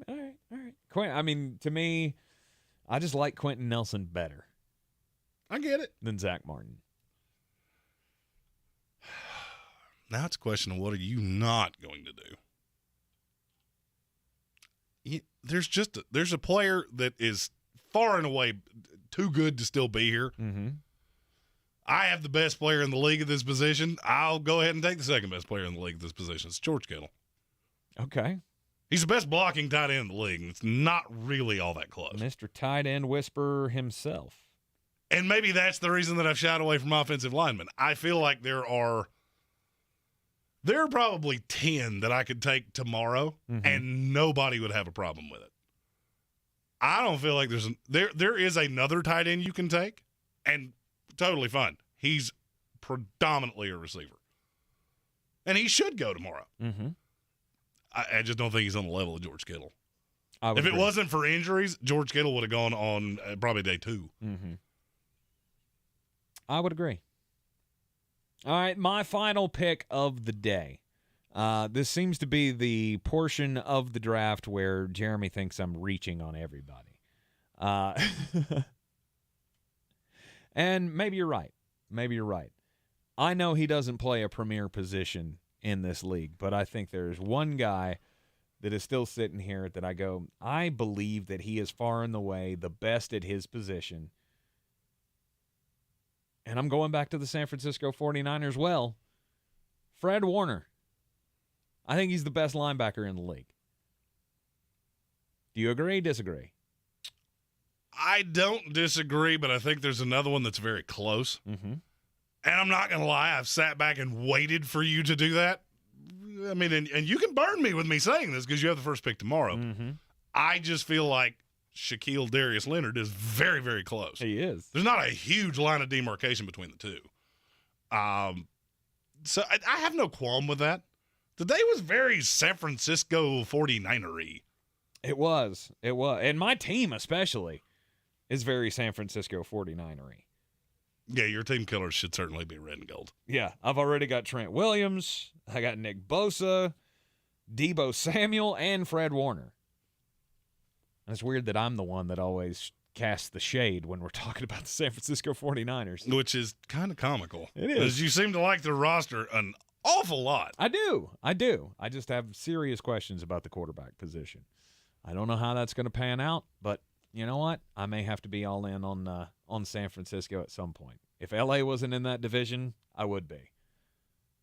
To me, I just like Quentin Nelson better. I get it. Than Zach Martin. Now it's a question of what are you not going to do? There's a player that is far and away too good to still be here. Mm-hmm. I have the best player in the league at this position. I'll go ahead and take the second best player in the league at this position. It's George Kittle. Okay. He's the best blocking tight end in the league, and it's not really all that close. Mr. Tight End Whisperer himself. And maybe that's the reason that I've shied away from offensive linemen. I feel like there are probably 10 that I could take tomorrow, and nobody would have a problem with it. I don't feel like there is another tight end you can take, and totally fine. He's predominantly a receiver. And he should go tomorrow. Mm-hmm. I just don't think he's on the level of George Kittle. If it wasn't for injuries, George Kittle would have gone on probably day 2. Mm-hmm. I would agree. All right, my final pick of the day. This seems to be the portion of the draft where Jeremy thinks I'm reaching on everybody. And maybe you're right. I know he doesn't play a premier position in this league, but I think there's one guy that is still sitting here that I go, I believe that he is far and away the best at his position. And I'm going back to the San Francisco 49ers. Well, Fred Warner. I think he's the best linebacker in the league. Do you agree, disagree? I don't disagree, but I think there's another one that's very close. Mm-hmm. And I'm not going to lie, I've sat back and waited for you to do that. I mean, and you can burn me with me saying this because you have the first pick tomorrow. Mm-hmm. I just feel like Shaquille Darius Leonard is very, very close. He is. There's not a huge line of demarcation between the two. So I have no qualm with that. Today was very San Francisco 49er-y. It was. And my team especially is very San Francisco 49er-y. Yeah, your team killers should certainly be red and gold. Yeah, I've already got Trent Williams. I got Nick Bosa, Deebo Samuel, and Fred Warner. And it's weird that I'm the one that always casts the shade when we're talking about the San Francisco 49ers. Which is kind of comical. It is. Because you seem to like their roster an Awful lot. I do. I just have serious questions about the quarterback position. I don't know how that's going to pan out, but you know what? I may have to be all in on San Francisco at some point. If LA wasn't in that division, I would be.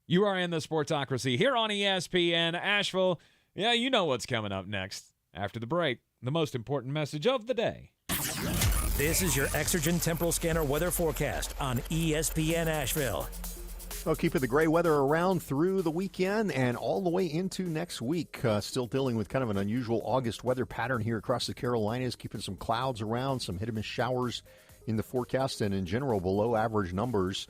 You are in the Sportsocracy here on ESPN Asheville. Yeah, you know what's coming up next. After the break, the most important message of the day. This is your Exergen Temporal Scanner weather forecast on ESPN Asheville. Well, keeping the gray weather around through the weekend and all the way into next week. Still dealing with kind of an unusual August weather pattern here across the Carolinas, keeping some clouds around, some hit-and-miss showers in the forecast, and in general below average numbers.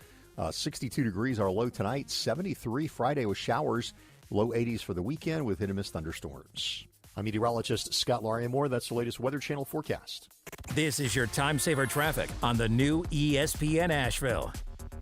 62 degrees our low tonight, 73 Friday with showers, low 80s for the weekend with hit-and-miss thunderstorms. I'm meteorologist Scott Lauriamore. That's the latest Weather Channel forecast. This is your time saver traffic on the new ESPN Asheville.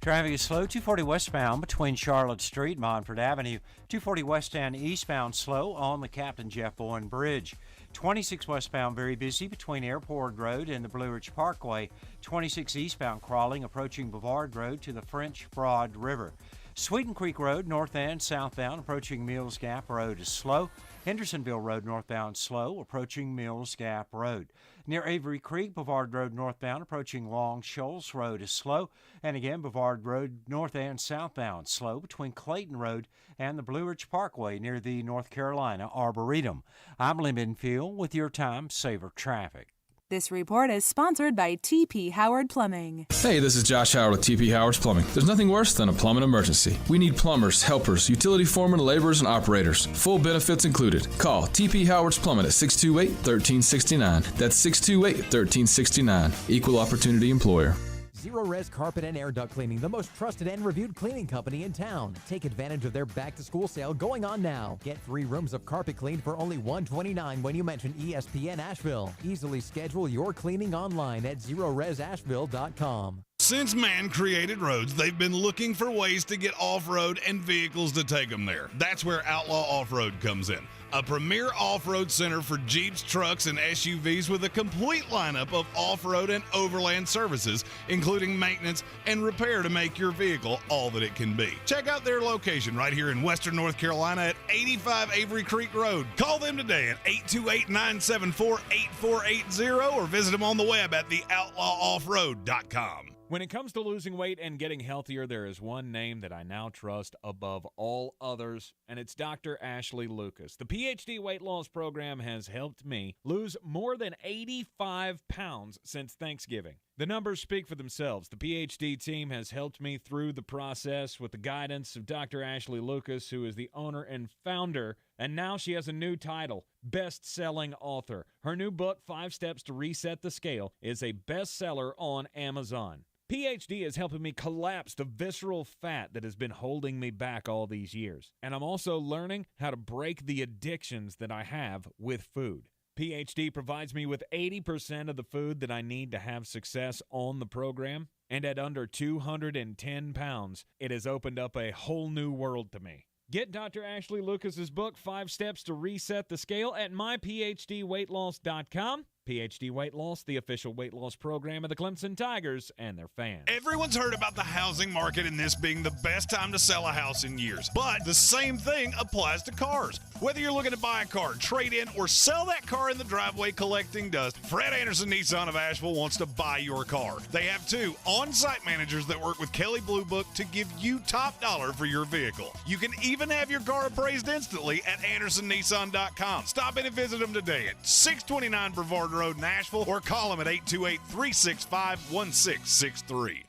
Traffic is slow, 240 westbound between Charlotte Street and Montford Avenue. 240 westbound eastbound slow on the Captain Jeff Bowen Bridge. 26 westbound very busy between Airport Road and the Blue Ridge Parkway. 26 eastbound crawling approaching Bavard Road to the French Broad River. Sweeten Creek Road north and southbound approaching Mills Gap Road is slow. Hendersonville Road northbound slow approaching Mills Gap Road. Near Avery Creek, Bavard Road northbound approaching Long Shoals Road is slow. And again, Bavard Road north and southbound slow between Clayton Road and the Blue Ridge Parkway near the North Carolina Arboretum. I'm Lee Minfield with your Time Saver Traffic. This report is sponsored by T.P. Howard Plumbing. Hey, this is Josh Howard with T.P. Howard's Plumbing. There's nothing worse than a plumbing emergency. We need plumbers, helpers, utility foremen, laborers, and operators. Full benefits included. Call T.P. Howard's Plumbing at 628-1369. That's 628-1369. Equal opportunity employer. Zero Res Carpet and Air Duct Cleaning, the most trusted and reviewed cleaning company in town. Take advantage of their back-to-school sale going on now. Get 3 rooms of carpet cleaned for only $129 when you mention ESPN Asheville. Easily schedule your cleaning online at ZeroResAsheville.com. Since man created roads, they've been looking for ways to get off-road and vehicles to take them there. That's where Outlaw Off-Road comes in. A premier off-road center for Jeeps, trucks, and SUVs with a complete lineup of off-road and overland services, including maintenance and repair to make your vehicle all that it can be. Check out their location right here in Western North Carolina at 85 Avery Creek Road. Call them today at 828-974-8480 or visit them on the web at theoutlawoffroad.com. When it comes to losing weight and getting healthier, there is one name that I now trust above all others, and it's Dr. Ashley Lucas. The PhD weight loss program has helped me lose more than 85 pounds since Thanksgiving. The numbers speak for themselves. The PhD team has helped me through the process with the guidance of Dr. Ashley Lucas, who is the owner and founder, and now she has a new title, best-selling author. Her new book, 5 Steps to Reset the Scale, is a bestseller on Amazon. PhD is helping me collapse the visceral fat that has been holding me back all these years. And I'm also learning how to break the addictions that I have with food. PhD provides me with 80% of the food that I need to have success on the program. And at under 210 pounds, it has opened up a whole new world to me. Get Dr. Ashley Lucas's book, 5 Steps to Reset the Scale, at myphdweightloss.com. PhD Weight Loss, the official weight loss program of the Clemson Tigers and their fans. Everyone's heard about the housing market and this being the best time to sell a house in years. But the same thing applies to cars. Whether you're looking to buy a car, trade in, or sell that car in the driveway collecting dust, Fred Anderson Nissan of Asheville wants to buy your car. They have 2 on-site managers that work with Kelly Blue Book to give you top dollar for your vehicle. You can even have your car appraised instantly at AndersonNissan.com. Stop in and visit them today at 629 Brevard Road in Asheville, or call them at 828-365-1663.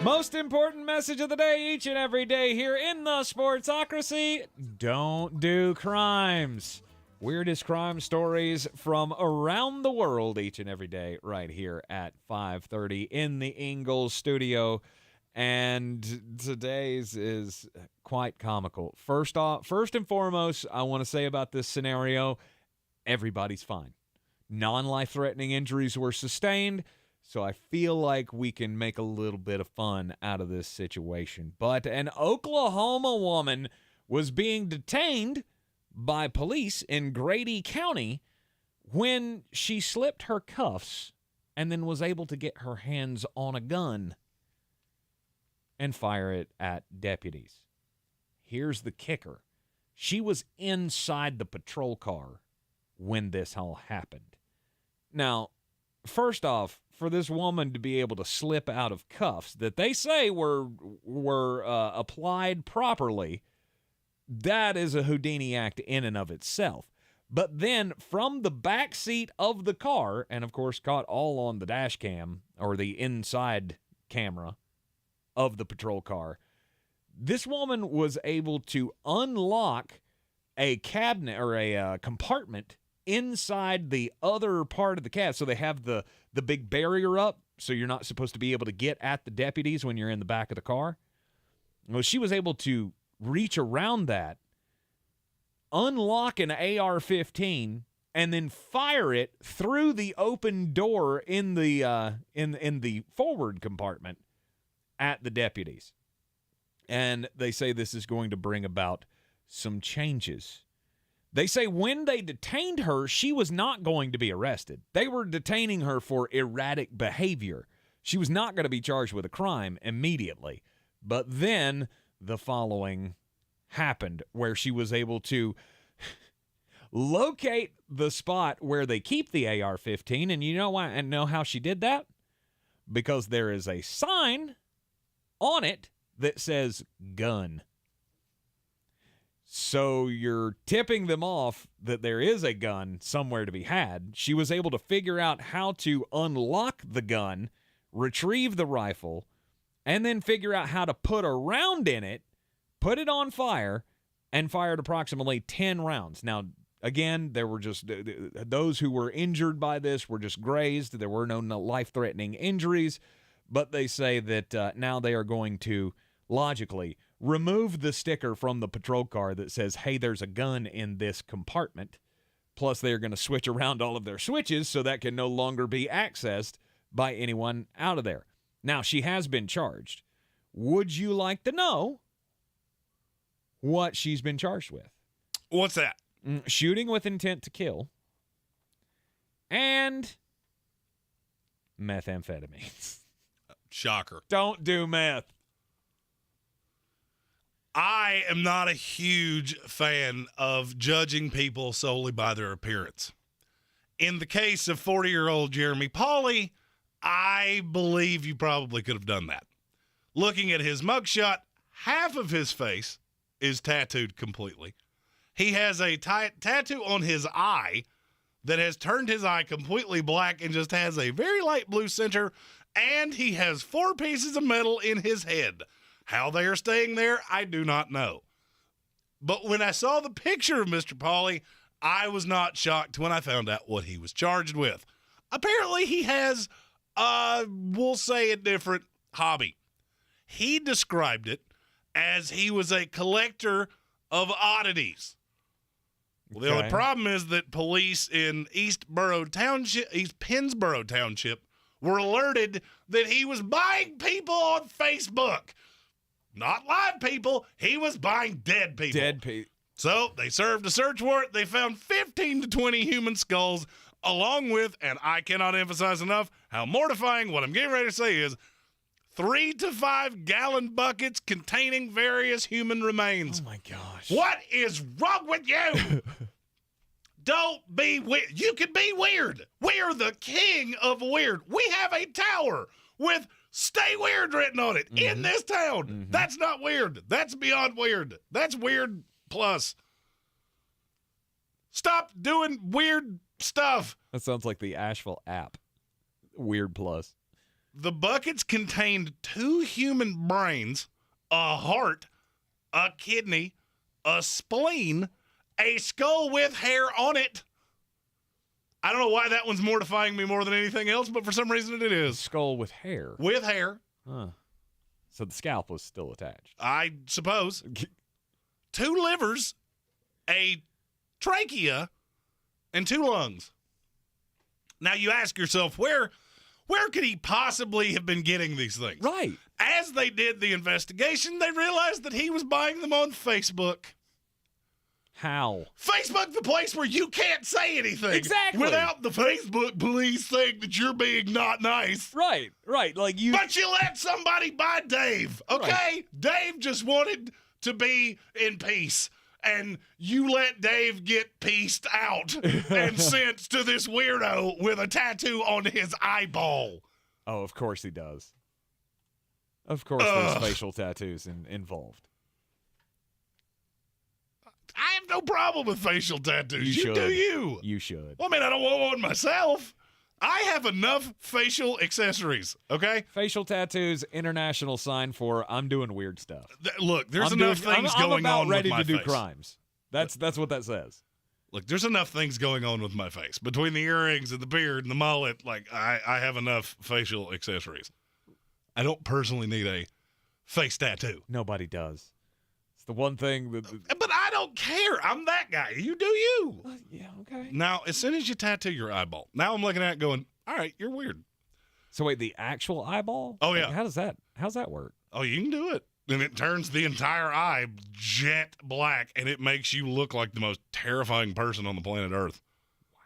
Most important message of the day, each and every day here in the Sportsocracy: don't do crimes. Weirdest crime stories from around the world each and every day right here at 5:30 in the Ingles Studio. And today's is quite comical. First and foremost, I want to say about this scenario, everybody's fine. Non-life-threatening injuries were sustained, so I feel like we can make a little bit of fun out of this situation. But an Oklahoma woman was being detained by police in Grady County when she slipped her cuffs and then was able to get her hands on a gun and fire it at deputies. Here's the kicker. She was inside the patrol car when this all happened. Now, first off, for this woman to be able to slip out of cuffs that they say were applied properly, that is a Houdini act in and of itself. But then from the back seat of the car, and of course caught all on the dash cam or the inside camera of the patrol car, this woman was able to unlock a cabinet or a compartment inside the other part of the cab. So they have the big barrier up, so you're not supposed to be able to get at the deputies when you're in the back of the car. Well, she was able to reach around that, unlock an AR-15, and then fire it through the open door in the in the forward compartment at the deputies. And they say this is going to bring about some changes. They say when they detained her, she was not going to be arrested. They were detaining her for erratic behavior. She was not going to be charged with a crime immediately. But then the following happened, where she was able to locate the spot where they keep the AR-15. And you know why? And know how she did that? Because there is a sign on it that says gun. So you're tipping them off that there is a gun somewhere to be had. She was able to figure out how to unlock the gun, retrieve the rifle, and then figure out how to put a round in it, put it on fire, and fired approximately 10 rounds. Now, again, there were just those who were injured by this were just grazed. There were no life-threatening injuries, but they say that now they are going to logically remove the sticker from the patrol car that says, hey, there's a gun in this compartment. Plus, they're going to switch around all of their switches so that can no longer be accessed by anyone out of there. Now, she has been charged. Would you like to know what she's been charged with? What's that? Shooting with intent to kill and methamphetamines. Shocker. Don't do meth. I am not a huge fan of judging people solely by their appearance. In the case of 40-year-old Jeremy Pauly, I believe you probably could have done that. Looking at his mugshot, half of his face is tattooed completely. He has a tattoo on his eye that has turned his eye completely black and just has a very light blue center, and he has 4 pieces of metal in his head. How they are staying there, I do not know. But when I saw the picture of Mr. Pauly, I was not shocked when I found out what he was charged with. Apparently, he has, we'll say, a different hobby. He described it as he was a collector of oddities. Well, the only problem is that police in East Pennsboro Township were alerted that he was buying people on Facebook. Not live people. He was buying dead people. Dead people. So they served a search warrant. They found 15 to 20 human skulls, along with, and I cannot emphasize enough how mortifying what I'm getting ready to say is, 3 to 5 gallon buckets containing various human remains. Oh, my gosh. What is wrong with you? Don't be weird. You can be weird. We're the king of weird. We have a tower with "Stay Weird" written on it in this town. That's not weird. That's beyond weird. That's weird plus. Stop doing weird stuff. That sounds like the Asheville app. Weird plus. The buckets contained 2 human brains, a heart, a kidney, a spleen, a skull with hair on it. I don't know why that one's mortifying me more than anything else, but for some reason it is. Skull with hair. With hair. Huh. So the scalp was still attached. I suppose. 2 livers, a trachea, and 2 lungs. Now you ask yourself, where could he possibly have been getting these things? Right. As they did the investigation, they realized that he was buying them on Facebook. How? Facebook, the place where you can't say anything. Exactly. Without the Facebook police saying that you're being not nice. Right. Like you. But you let somebody buy Dave, okay? Right. Dave just wanted to be in peace. And you let Dave get pieced out and sent to this weirdo with a tattoo on his eyeball. Oh, of course he does. Of course there's facial tattoos involved. I have no problem with facial tattoos. You do you. You should. Well, I mean, I don't want one myself. I have enough facial accessories, okay? Facial tattoos, international sign for I'm doing weird stuff. Look, there's enough things going on with my face. I'm ready to do crimes. That's what that says. Look, there's enough things going on with my face. Between the earrings and the beard and the mullet, like, I have enough facial accessories. I don't personally need a face tattoo. Nobody does. It's the one thing that... But I don't care. I'm that guy. You do you. Yeah, okay. Now, as soon as you tattoo your eyeball, now I'm looking at it going, all right, you're weird. So wait, the actual eyeball? Oh, yeah. How's that work? Oh, you can do it. And it turns the entire eye jet black, and it makes you look like the most terrifying person on the planet Earth. Wow.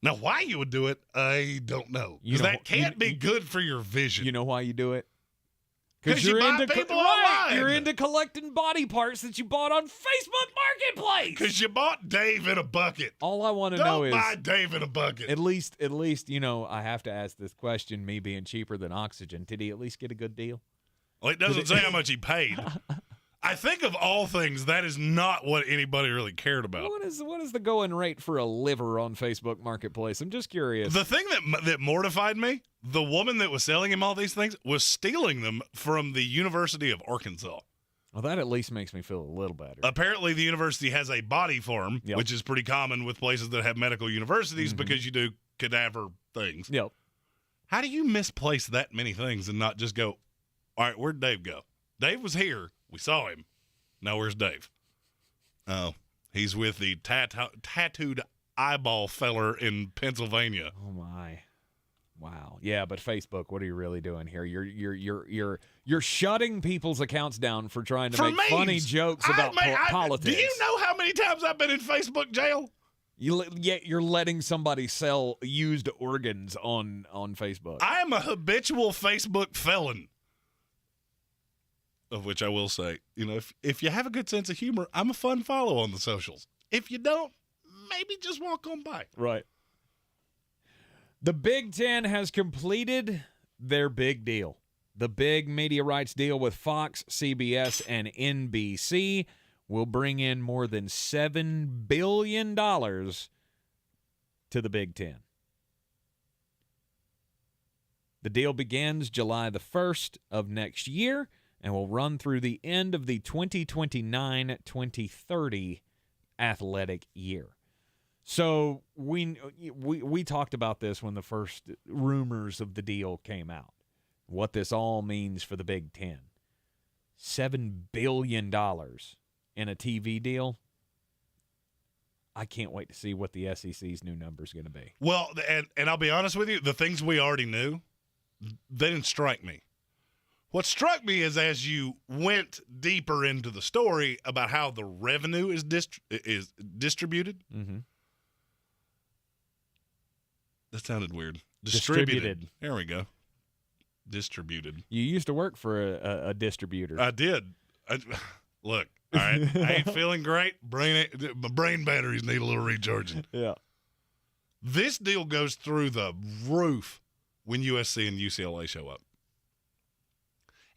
Now, why you would do it, I don't know. Because that can't be good for your vision. You know why you do it? Because you're into people online. You're into collecting body parts that you bought on Facebook Marketplace. Because you bought Dave in a bucket. All I want to know is... Don't buy Dave in a bucket. At least, I have to ask this question, me being cheaper than oxygen. Did he at least get a good deal? Well, it doesn't say how much he paid. I think of all things, that is not what anybody really cared about. What is the going rate for a liver on Facebook Marketplace? I'm just curious. The thing that mortified me, the woman that was selling him all these things was stealing them from the University of Arkansas. Well, that at least makes me feel a little better. Apparently, the university has a body farm, which is pretty common with places that have medical universities because you do cadaver things. Yep. How do you misplace that many things and not just go, all right, where'd Dave go? Dave was here. We saw him. Now where's Dave? Oh, he's with the tattooed eyeball feller in Pennsylvania. Oh my. Wow. Yeah, but Facebook, what are you really doing here? You're shutting people's accounts down for trying to make funny jokes about politics. Do you know how many times I've been in Facebook jail? Yet you're letting somebody sell used organs on Facebook. I am a habitual Facebook felon. Of which I will say, if you have a good sense of humor, I'm a fun follow on the socials. If you don't, maybe just walk on by. Right. The Big Ten has completed their big deal. The big media rights deal with Fox, CBS, and NBC will bring in more than $7 billion to the Big Ten. The deal begins July the 1st of next year and will run through the end of the 2029-2030 athletic year. So we talked about this when the first rumors of the deal came out, what this all means for the Big Ten. $7 billion in a TV deal. I can't wait to see what the SEC's new number is going to be. Well, and I'll be honest with you, the things we already knew, they didn't strike me. What struck me is as you went deeper into the story about how the revenue is distributed. Mm-hmm. That sounded weird. Distributed. There we go. Distributed. You used to work for a distributor. I did. Look, all right, I ain't feeling great. My brain batteries need a little recharging. Yeah. This deal goes through the roof when USC and UCLA show up.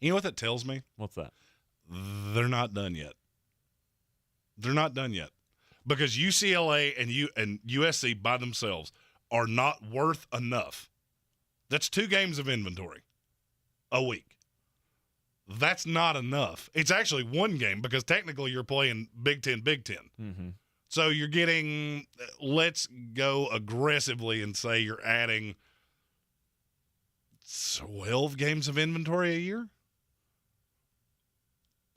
You know what that tells me? What's that? They're not done yet. They're not done yet. Because UCLA and USC by themselves are not worth enough. That's 2 games of inventory a week. That's not enough. It's actually 1 game because technically you're playing Big Ten. Mm-hmm. So you're getting, let's go aggressively and say you're adding 12 games of inventory a year.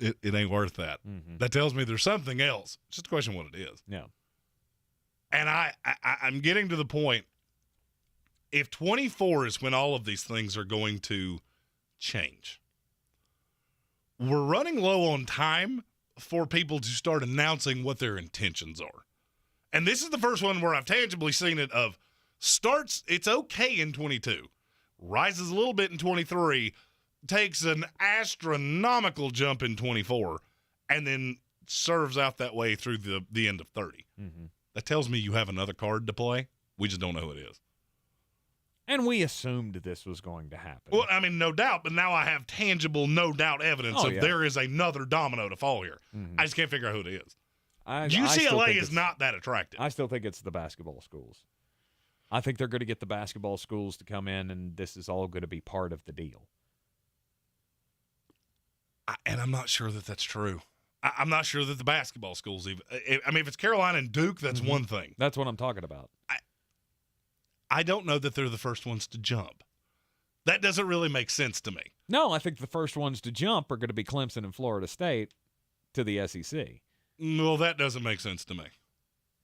It ain't worth that. Mm-hmm. That tells me there's something else. It's just a question of what it is. Yeah. And I'm getting to the point, if 24 is when all of these things are going to change, we're running low on time for people to start announcing what their intentions are. And this is the first one where I've tangibly seen it of starts, it's okay in 22, rises a little bit in 23, takes an astronomical jump in 24, and then serves out that way through the end of 30. Mm-hmm. That tells me you have another card to play. We just don't know who it is. And we assumed this was going to happen. Well, I mean, no doubt, but now I have tangible, no doubt evidence there is another domino to fall here. Mm-hmm. I just can't figure out who it is. UCLA is not that attractive. I still think it's the basketball schools. I think they're going to get the basketball schools to come in, and this is all going to be part of the deal. And I'm not sure that that's true. I'm not sure that the basketball schools even. I mean, if it's Carolina and Duke, that's one thing. That's what I'm talking about. I don't know that they're the first ones to jump. That doesn't really make sense to me. No, I think the first ones to jump are going to be Clemson and Florida State to the SEC. Well, that doesn't make sense to me.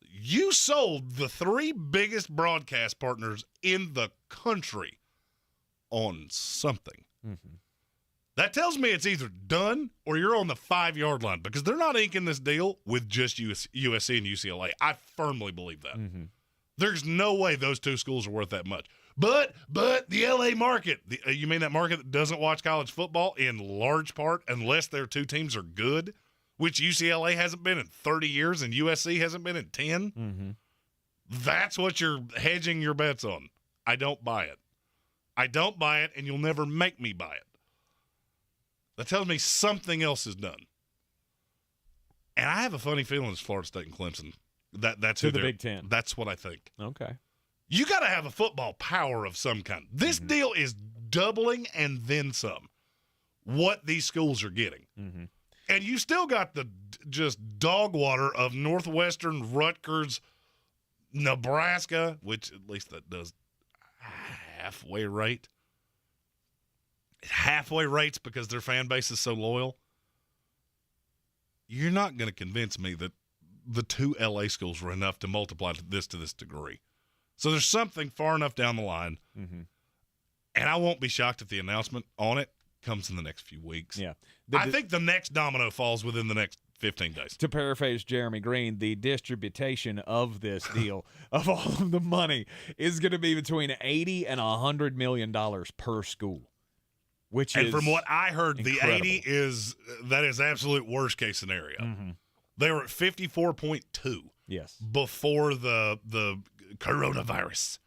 You sold the 3 biggest broadcast partners in the country on something. Mm-hmm. That tells me it's either done or you're on the 5-yard line because they're not inking this deal with just USC and UCLA. I firmly believe that. Mm-hmm. There's no way those 2 schools are worth that much. But the LA market, you mean that market that doesn't watch college football in large part unless their 2 teams are good, which UCLA hasn't been in 30 years and USC hasn't been in 10? Mm-hmm. That's what you're hedging your bets on. I don't buy it. I don't buy it, and you'll never make me buy it. That tells me something else is done. And I have a funny feeling it's Florida State and Clemson. That's to who the they're. Big Ten. That's what I think. Okay. You got to have a football power of some kind. This deal is doubling and then some what these schools are getting. Mm-hmm. And you still got the just dog water of Northwestern, Rutgers, Nebraska, which at least that does halfway rate. Halfway rates because their fan base is so loyal. You're not going to convince me that the 2 LA schools were enough to multiply this to this degree. So there's something far enough down the line, mm-hmm. and I won't be shocked if the announcement on it comes in the next few weeks. Yeah. I think the next domino falls within the next 15 days. To paraphrase Jeremy Greene, the distribution of this deal, of all of the money, is going to be between $80 and $100 million per school. And from what I heard, incredible. The 80 is absolute worst case scenario. Mm-hmm. They were at 54.2. Yes. Before the coronavirus.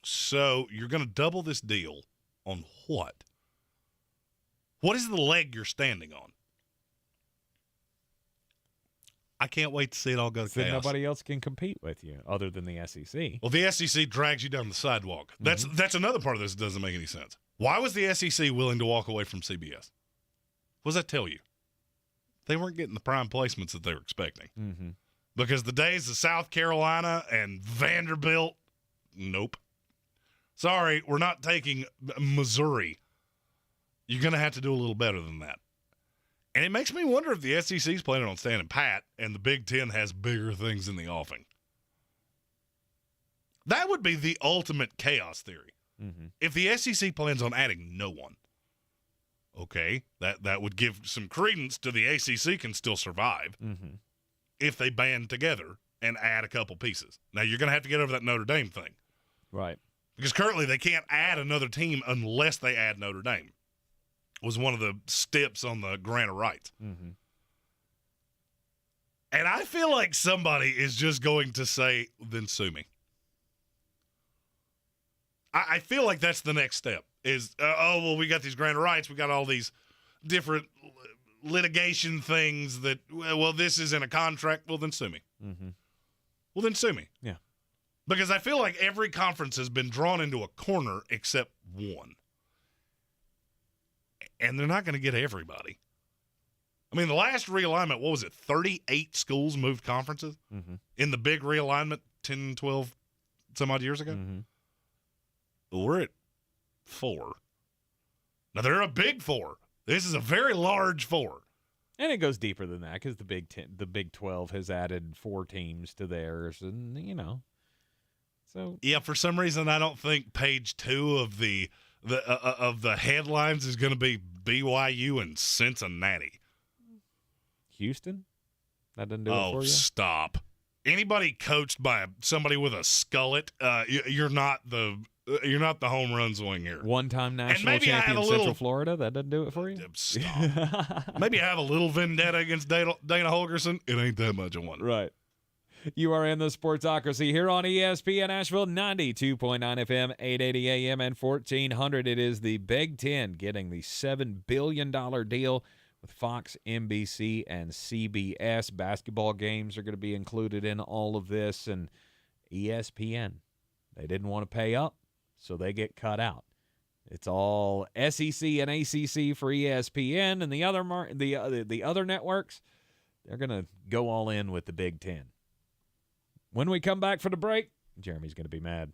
So you're going to double this deal on what? What is the leg you're standing on? I can't wait to see it all go to chaos. Nobody else can compete with you other than the SEC. Well, the SEC drags you down the sidewalk. That's another part of this that doesn't make any sense. Why was the SEC willing to walk away from CBS? What does that tell you? They weren't getting the prime placements that they were expecting. Mm-hmm. Because the days of South Carolina and Vanderbilt, nope. Sorry, we're not taking Missouri. You're going to have to do a little better than that. And it makes me wonder if the SEC's planning on standing pat and the Big Ten has bigger things in the offing. That would be the ultimate chaos theory. Mm-hmm. If the SEC plans on adding no one, okay, that would give some credence to the ACC can still survive mm-hmm. if they band together and add a couple pieces. Now, you're going to have to get over that Notre Dame thing. Right. Because currently they can't add another team unless they add Notre Dame. Was one of the steps on the grant of rights. Mm-hmm. And I feel like somebody is just going to say, then sue me. I feel like that's the next step is, we got these grant of rights. We got all these different litigation things that, this is in a contract. Well, then sue me. Mm-hmm. Well, then sue me. Yeah. Because I feel like every conference has been drawn into a corner except one. And they're not going to get everybody. I mean, the last realignment, what was it, 38 schools moved conferences mm-hmm. in the big realignment 10, 12, some odd years ago? Mm-hmm. We're at 4. Now, they're a big 4. This is a very large 4. And it goes deeper than that because the Big 12 has added 4 teams to theirs, and, so. Yeah, for some reason, I don't think page 2 of the headlines is going to be BYU and Cincinnati. Houston? That doesn't do it for you? Oh, stop. Anybody coached by somebody with a skullet, you're not the home run swinger. One-time national champion Central Florida, that doesn't do it for you? Stop. Maybe I have a little vendetta against Dana Holgerson. It ain't that much of one. Right. You are in the Sportsocracy here on ESPN Asheville, 92.9 FM, 880 AM, and 1400. It is the Big Ten getting the $7 billion deal with Fox, NBC, and CBS. Basketball games are going to be included in all of this, and ESPN, they didn't want to pay up, so they get cut out. It's all SEC and ACC for ESPN, and the other networks, they're going to go all in with the Big Ten. When we come back for the break, Jeremy's going to be mad.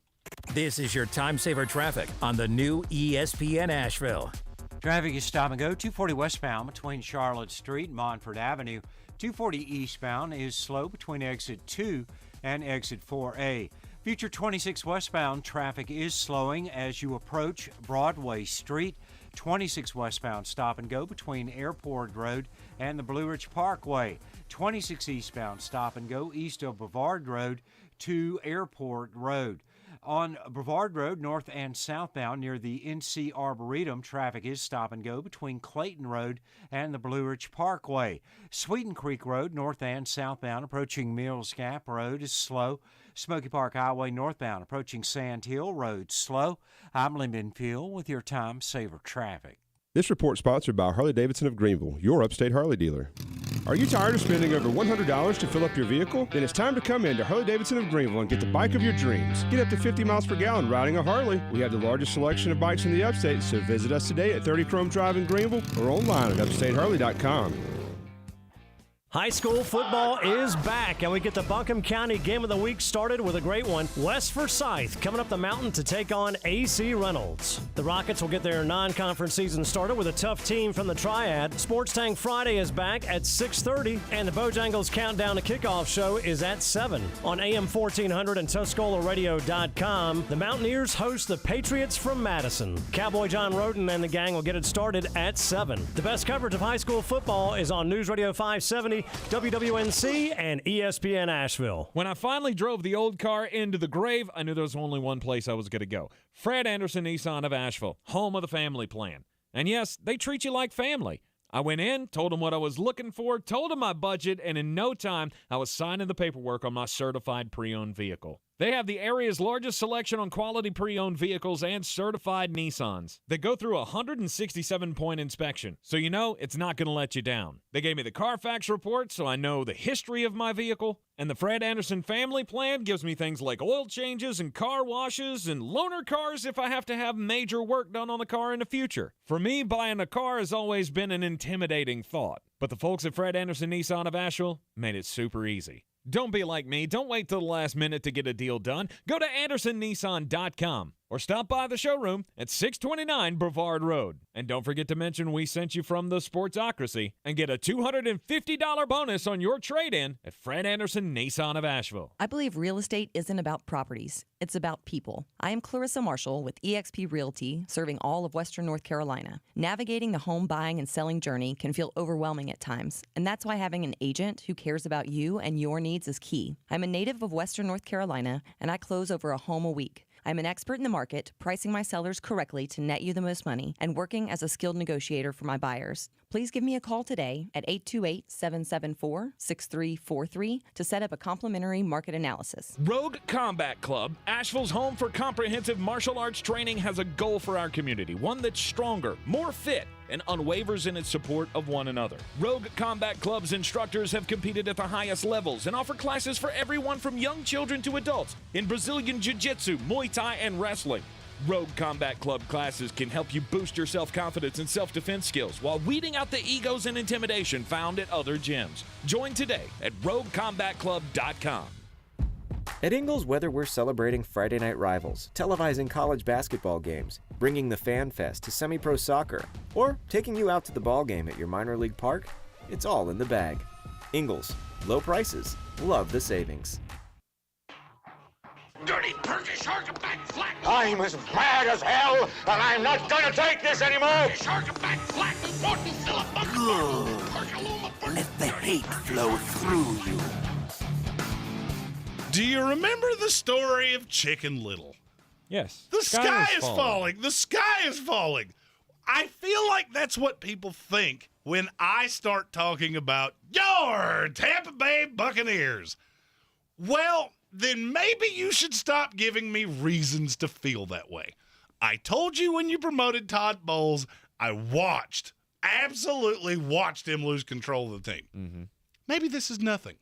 This is your time saver traffic on the new ESPN Asheville. Traffic is stop and go. 240 westbound between Charlotte Street and Montford Avenue. 240 eastbound is slow between exit 2 and exit 4A. Future 26 westbound traffic is slowing as you approach Broadway Street. 26 westbound stop and go between Airport Road and the Blue Ridge Parkway. 26 eastbound stop and go east of Brevard Road to Airport Road. On Brevard Road, north and southbound near the NC Arboretum, traffic is stop and go between Clayton Road and the Blue Ridge Parkway. Sweeten Creek Road, north and southbound, approaching Mills Gap Road is slow. Smoky Park Highway northbound, approaching Sand Hill Road, slow. I'm Lyndon Field with your time saver traffic. This report sponsored by Harley-Davidson of Greenville, your upstate Harley dealer. Are you tired of spending over $100 to fill up your vehicle? Then it's time to come in to Harley-Davidson of Greenville and get the bike of your dreams. Get up to 50 miles per gallon riding a Harley. We have the largest selection of bikes in the upstate, so visit us today at 30 Chrome Drive in Greenville or online at upstateharley.com. High school football is back, and we get the Buncombe County Game of the Week started with a great one. West Forsyth coming up the mountain to take on AC Reynolds. The Rockets will get their non-conference season started with a tough team from the Triad. Sports Tank Friday is back at 6:30, and the Bojangles Countdown to Kickoff show is at 7. On AM 1400 and TuscolaRadio.com, the Mountaineers host the Patriots from Madison. Cowboy John Roden and the gang will get it started at 7. The best coverage of high school football is on News Radio 570, WWNC, and ESPN Asheville. When I finally drove the old car into the grave, I knew there was only one place I was going to go. Fred Anderson Nissan of Asheville, home of the family plan. And yes, they treat you like family. I went in, told them what I was looking for, told them my budget, and in no time, I was signing the paperwork on my certified pre-owned vehicle. They have the area's largest selection on quality pre-owned vehicles and certified Nissans. They go through a 167-point inspection, so you know it's not going to let you down. They gave me the Carfax report, so I know the history of my vehicle. And the Fred Anderson family plan gives me things like oil changes and car washes and loaner cars if I have to have major work done on the car in the future. For me, buying a car has always been an intimidating thought. But the folks at Fred Anderson Nissan of Asheville made it super easy. Don't be like me. Don't wait till the last minute to get a deal done. Go to AndersonNissan.com or stop by the showroom at 629 Brevard Road. And don't forget to mention we sent you from the Sportsocracy and get a $250 bonus on your trade-in at Fred Anderson Nissan of Asheville. I believe real estate isn't about properties. It's about people. I am Clarissa Marshall with eXp Realty, serving all of Western North Carolina. Navigating the home buying and selling journey can feel overwhelming at times, and that's why having an agent who cares about you and your needs is key. I'm a native of Western North Carolina, and I close over a home a week. I'm an expert in the market, pricing my sellers correctly to net you the most money, and working as a skilled negotiator for my buyers. Please give me a call today at 828-774-6343 to set up a complimentary market analysis. Rogue Combat Club, Asheville's home for comprehensive martial arts training, has a goal for our community, one that's stronger, more fit, and unwavers in its support of one another. Rogue Combat Club's instructors have competed at the highest levels and offer classes for everyone from young children to adults in Brazilian Jiu-Jitsu, Muay Thai, and wrestling. Rogue Combat Club classes can help you boost your self-confidence and self-defense skills while weeding out the egos and intimidation found at other gyms. Join today at RogueCombatClub.com. At Ingles, whether we're celebrating Friday night rivals, televising college basketball games, bringing the Fan Fest to semi-pro soccer, or taking you out to the ball game at your minor league park, it's all in the bag. Ingles, low prices, love the savings. Dirty Turkish shark back flat. I'm as mad as hell, and I'm not gonna take this anymore. Shark back flat. hate flow through you. Do you remember the story of Chicken Little? Yes. The sky is falling. The sky is falling. I feel like that's what people think when I start talking about your Tampa Bay Buccaneers. Well, then maybe you should stop giving me reasons to feel that way. I told you when you promoted Todd Bowles, I absolutely watched him lose control of the team. Mm-hmm. Maybe this is nothing.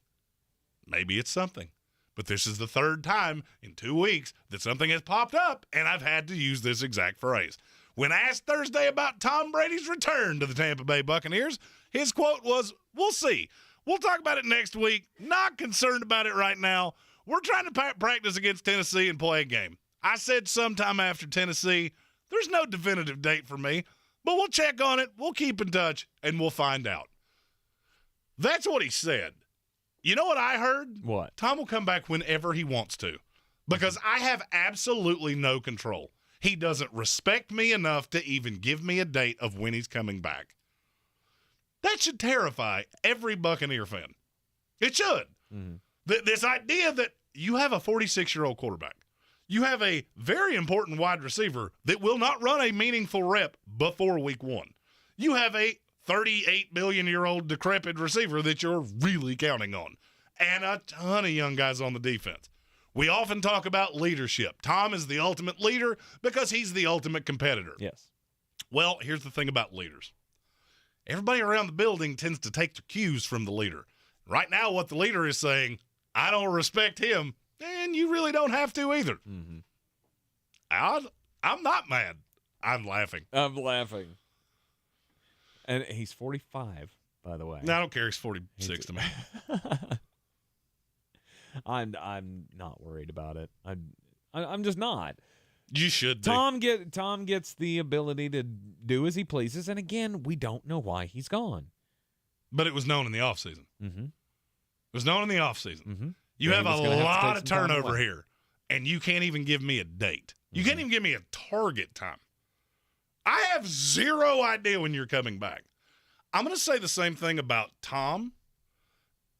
Maybe it's something. But this is the third time in 2 weeks that something has popped up, and I've had to use this exact phrase. When asked Thursday about Tom Brady's return to the Tampa Bay Buccaneers, his quote was, "We'll see. We'll talk about it next week. Not concerned about it right now. We're trying to practice against Tennessee and play a game. I said sometime after Tennessee. There's no definitive date for me, but we'll check on it. We'll keep in touch, and we'll find out." That's what he said. You know what I heard? What? Tom will come back whenever he wants to because I have absolutely no control. He doesn't respect me enough to even give me a date of when he's coming back. That should terrify every Buccaneer fan. It should. Mm-hmm. This idea that you have a 46-year-old quarterback. You have a very important wide receiver that will not run a meaningful rep before week 1. You have a 38-million-year-old decrepit receiver that you're really counting on, and a ton of young guys on the defense. We often talk about leadership. Tom is the ultimate leader because he's the ultimate competitor. Yes. Well, here's the thing about leaders. Everybody around the building tends to take their cues from the leader. Right now, what the leader is saying, I don't respect him, and you really don't have to either. Mm-hmm. I'm not mad. I'm laughing. And he's 45, by the way. No, I don't care. He's 46 to me. I'm not worried about it. I'm just not. You should be. Tom gets the ability to do as he pleases, and again, we don't know why he's gone. But it was known in the offseason. Mm-hmm. It was known in the offseason. Mm-hmm. You have a lot of turnover here, and you can't even give me a date. You can't even give me a target time. I have zero idea when you're coming back. I'm going to say the same thing about Tom.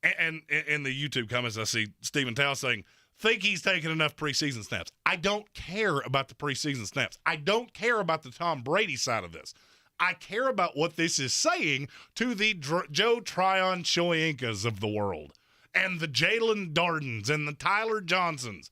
And in the YouTube comments, I see Stephen Tao saying, think he's taking enough preseason snaps. I don't care about the preseason snaps. I don't care about the Tom Brady side of this. I care about what this is saying to the Joe Tryon Shoyinkas of the world and the Jalen Dardens and the Tyler Johnsons.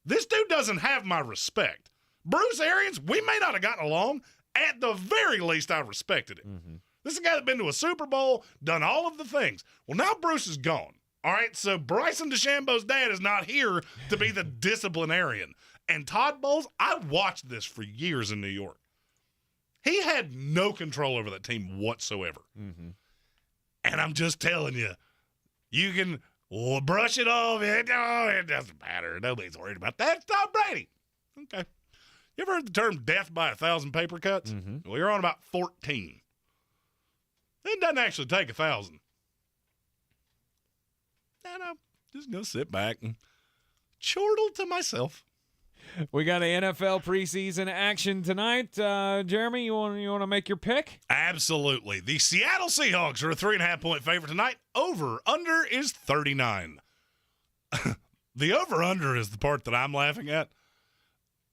This dude doesn't have my respect. Bruce Arians, we may not have gotten along. At the very least, I respected him. Mm-hmm. This is a guy that's been to a Super Bowl, done all of the things. Well, now Bruce is gone. All right, so Bryson DeChambeau's dad is not here to be the disciplinarian. And Todd Bowles, I watched this for years in New York. He had no control over that team whatsoever. Mm-hmm. And I'm just telling you, you can brush it off. It doesn't matter. Nobody's worried about that. It's Tom Brady. Okay. You ever heard the term death by 1,000 paper cuts? Mm-hmm. Well, you're on about 14. It doesn't actually take 1,000. No, just go sit back and chortle to myself. We got an NFL preseason action tonight. Jeremy, you want to make your pick? Absolutely. The Seattle Seahawks are a 3.5-point favorite tonight. Over-under is 39. The over-under is the part that I'm laughing at.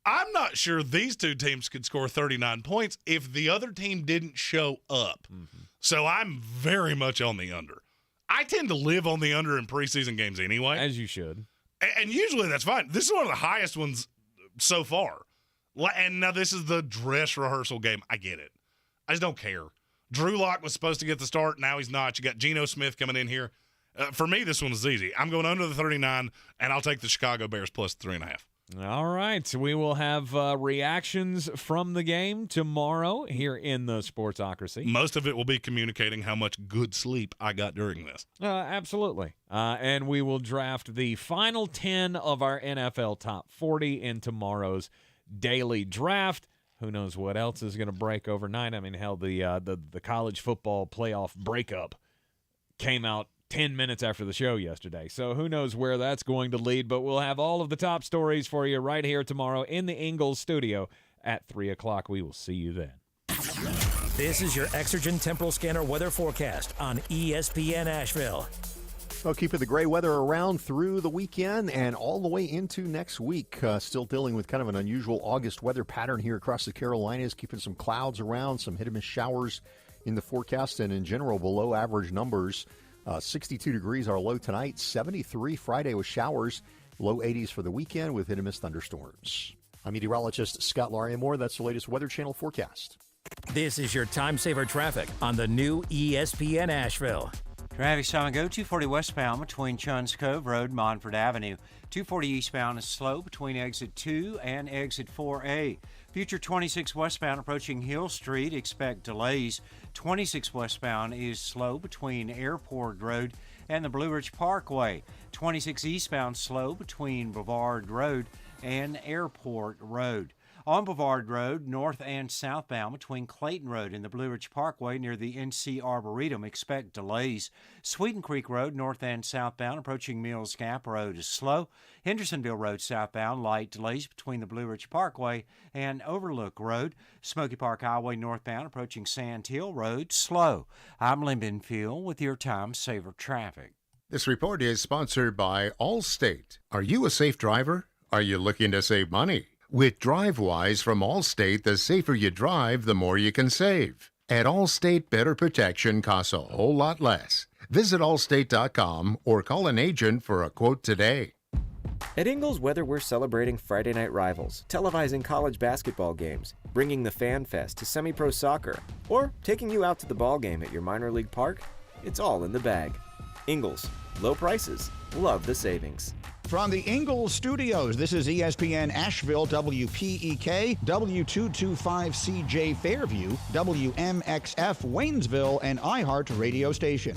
I'm not sure these two teams could score 39 points if the other team didn't show up. Mm-hmm. So I'm very much on the under. I tend to live on the under in preseason games anyway. As you should. And usually that's fine. This is one of the highest ones so far. And now this is the dress rehearsal game. I get it. I just don't care. Drew Lock was supposed to get the start. Now he's not. You got Geno Smith coming in here. For me, this one is easy. I'm going under the 39, and I'll take the Chicago Bears plus 3.5. All right. We will have reactions from the game tomorrow here in the Sportsocracy. Most of it will be communicating how much good sleep I got during this. Absolutely. And we will draft the final 10 of our NFL Top 40 in tomorrow's daily draft. Who knows what else is going to break overnight? I mean, hell, the college football playoff breakup came out 10 minutes after the show yesterday. So who knows where that's going to lead, but we'll have all of the top stories for you right here tomorrow in the Ingles studio at 3 o'clock. We will see you then. This is your Exergen Temporal Scanner weather forecast on ESPN Asheville. Well, keeping the gray weather around through the weekend and all the way into next week. Still dealing with kind of an unusual August weather pattern here across the Carolinas, keeping some clouds around, some hit-and-miss showers in the forecast, and in general below average numbers. 62 degrees our low tonight, 73 Friday with showers, low 80s for the weekend with hit-and-miss thunderstorms. I'm meteorologist Scott Larimore. That's the latest Weather Channel forecast. This is your time saver traffic on the new ESPN Asheville. Traffic's on go 240 westbound between Chuns Cove Road, Monfort Avenue. 240 eastbound is slow between exit 2 and exit 4A. Future 26 westbound approaching Hill Street, expect delays. 26 westbound is slow between Airport Road and the Blue Ridge Parkway. 26 eastbound slow between Brevard Road and Airport Road. On Brevard Road, north and southbound between Clayton Road and the Blue Ridge Parkway near the NC Arboretum, expect delays. Sweeten Creek Road, north and southbound approaching Mills Gap Road is slow. Hendersonville Road southbound, light delays between the Blue Ridge Parkway and Overlook Road. Smoky Park Highway northbound approaching Sand Hill Road, slow. I'm Lynn Benfield with your Time Saver Traffic. This report is sponsored by Allstate. Are you a safe driver? Are you looking to save money? With DriveWise from Allstate, the safer you drive, the more you can save. At Allstate, better protection costs a whole lot less. Visit allstate.com or call an agent for a quote today. At Ingles, whether we're celebrating Friday night rivals, televising college basketball games, bringing the Fan Fest to semi-pro soccer, or taking you out to the ball game at your minor league park, it's all in the bag. Ingles, low prices, love the savings. From the Ingles Studios, this is ESPN Asheville, WPEK, W225CJ Fairview, WMXF Waynesville, and iHeart radio station.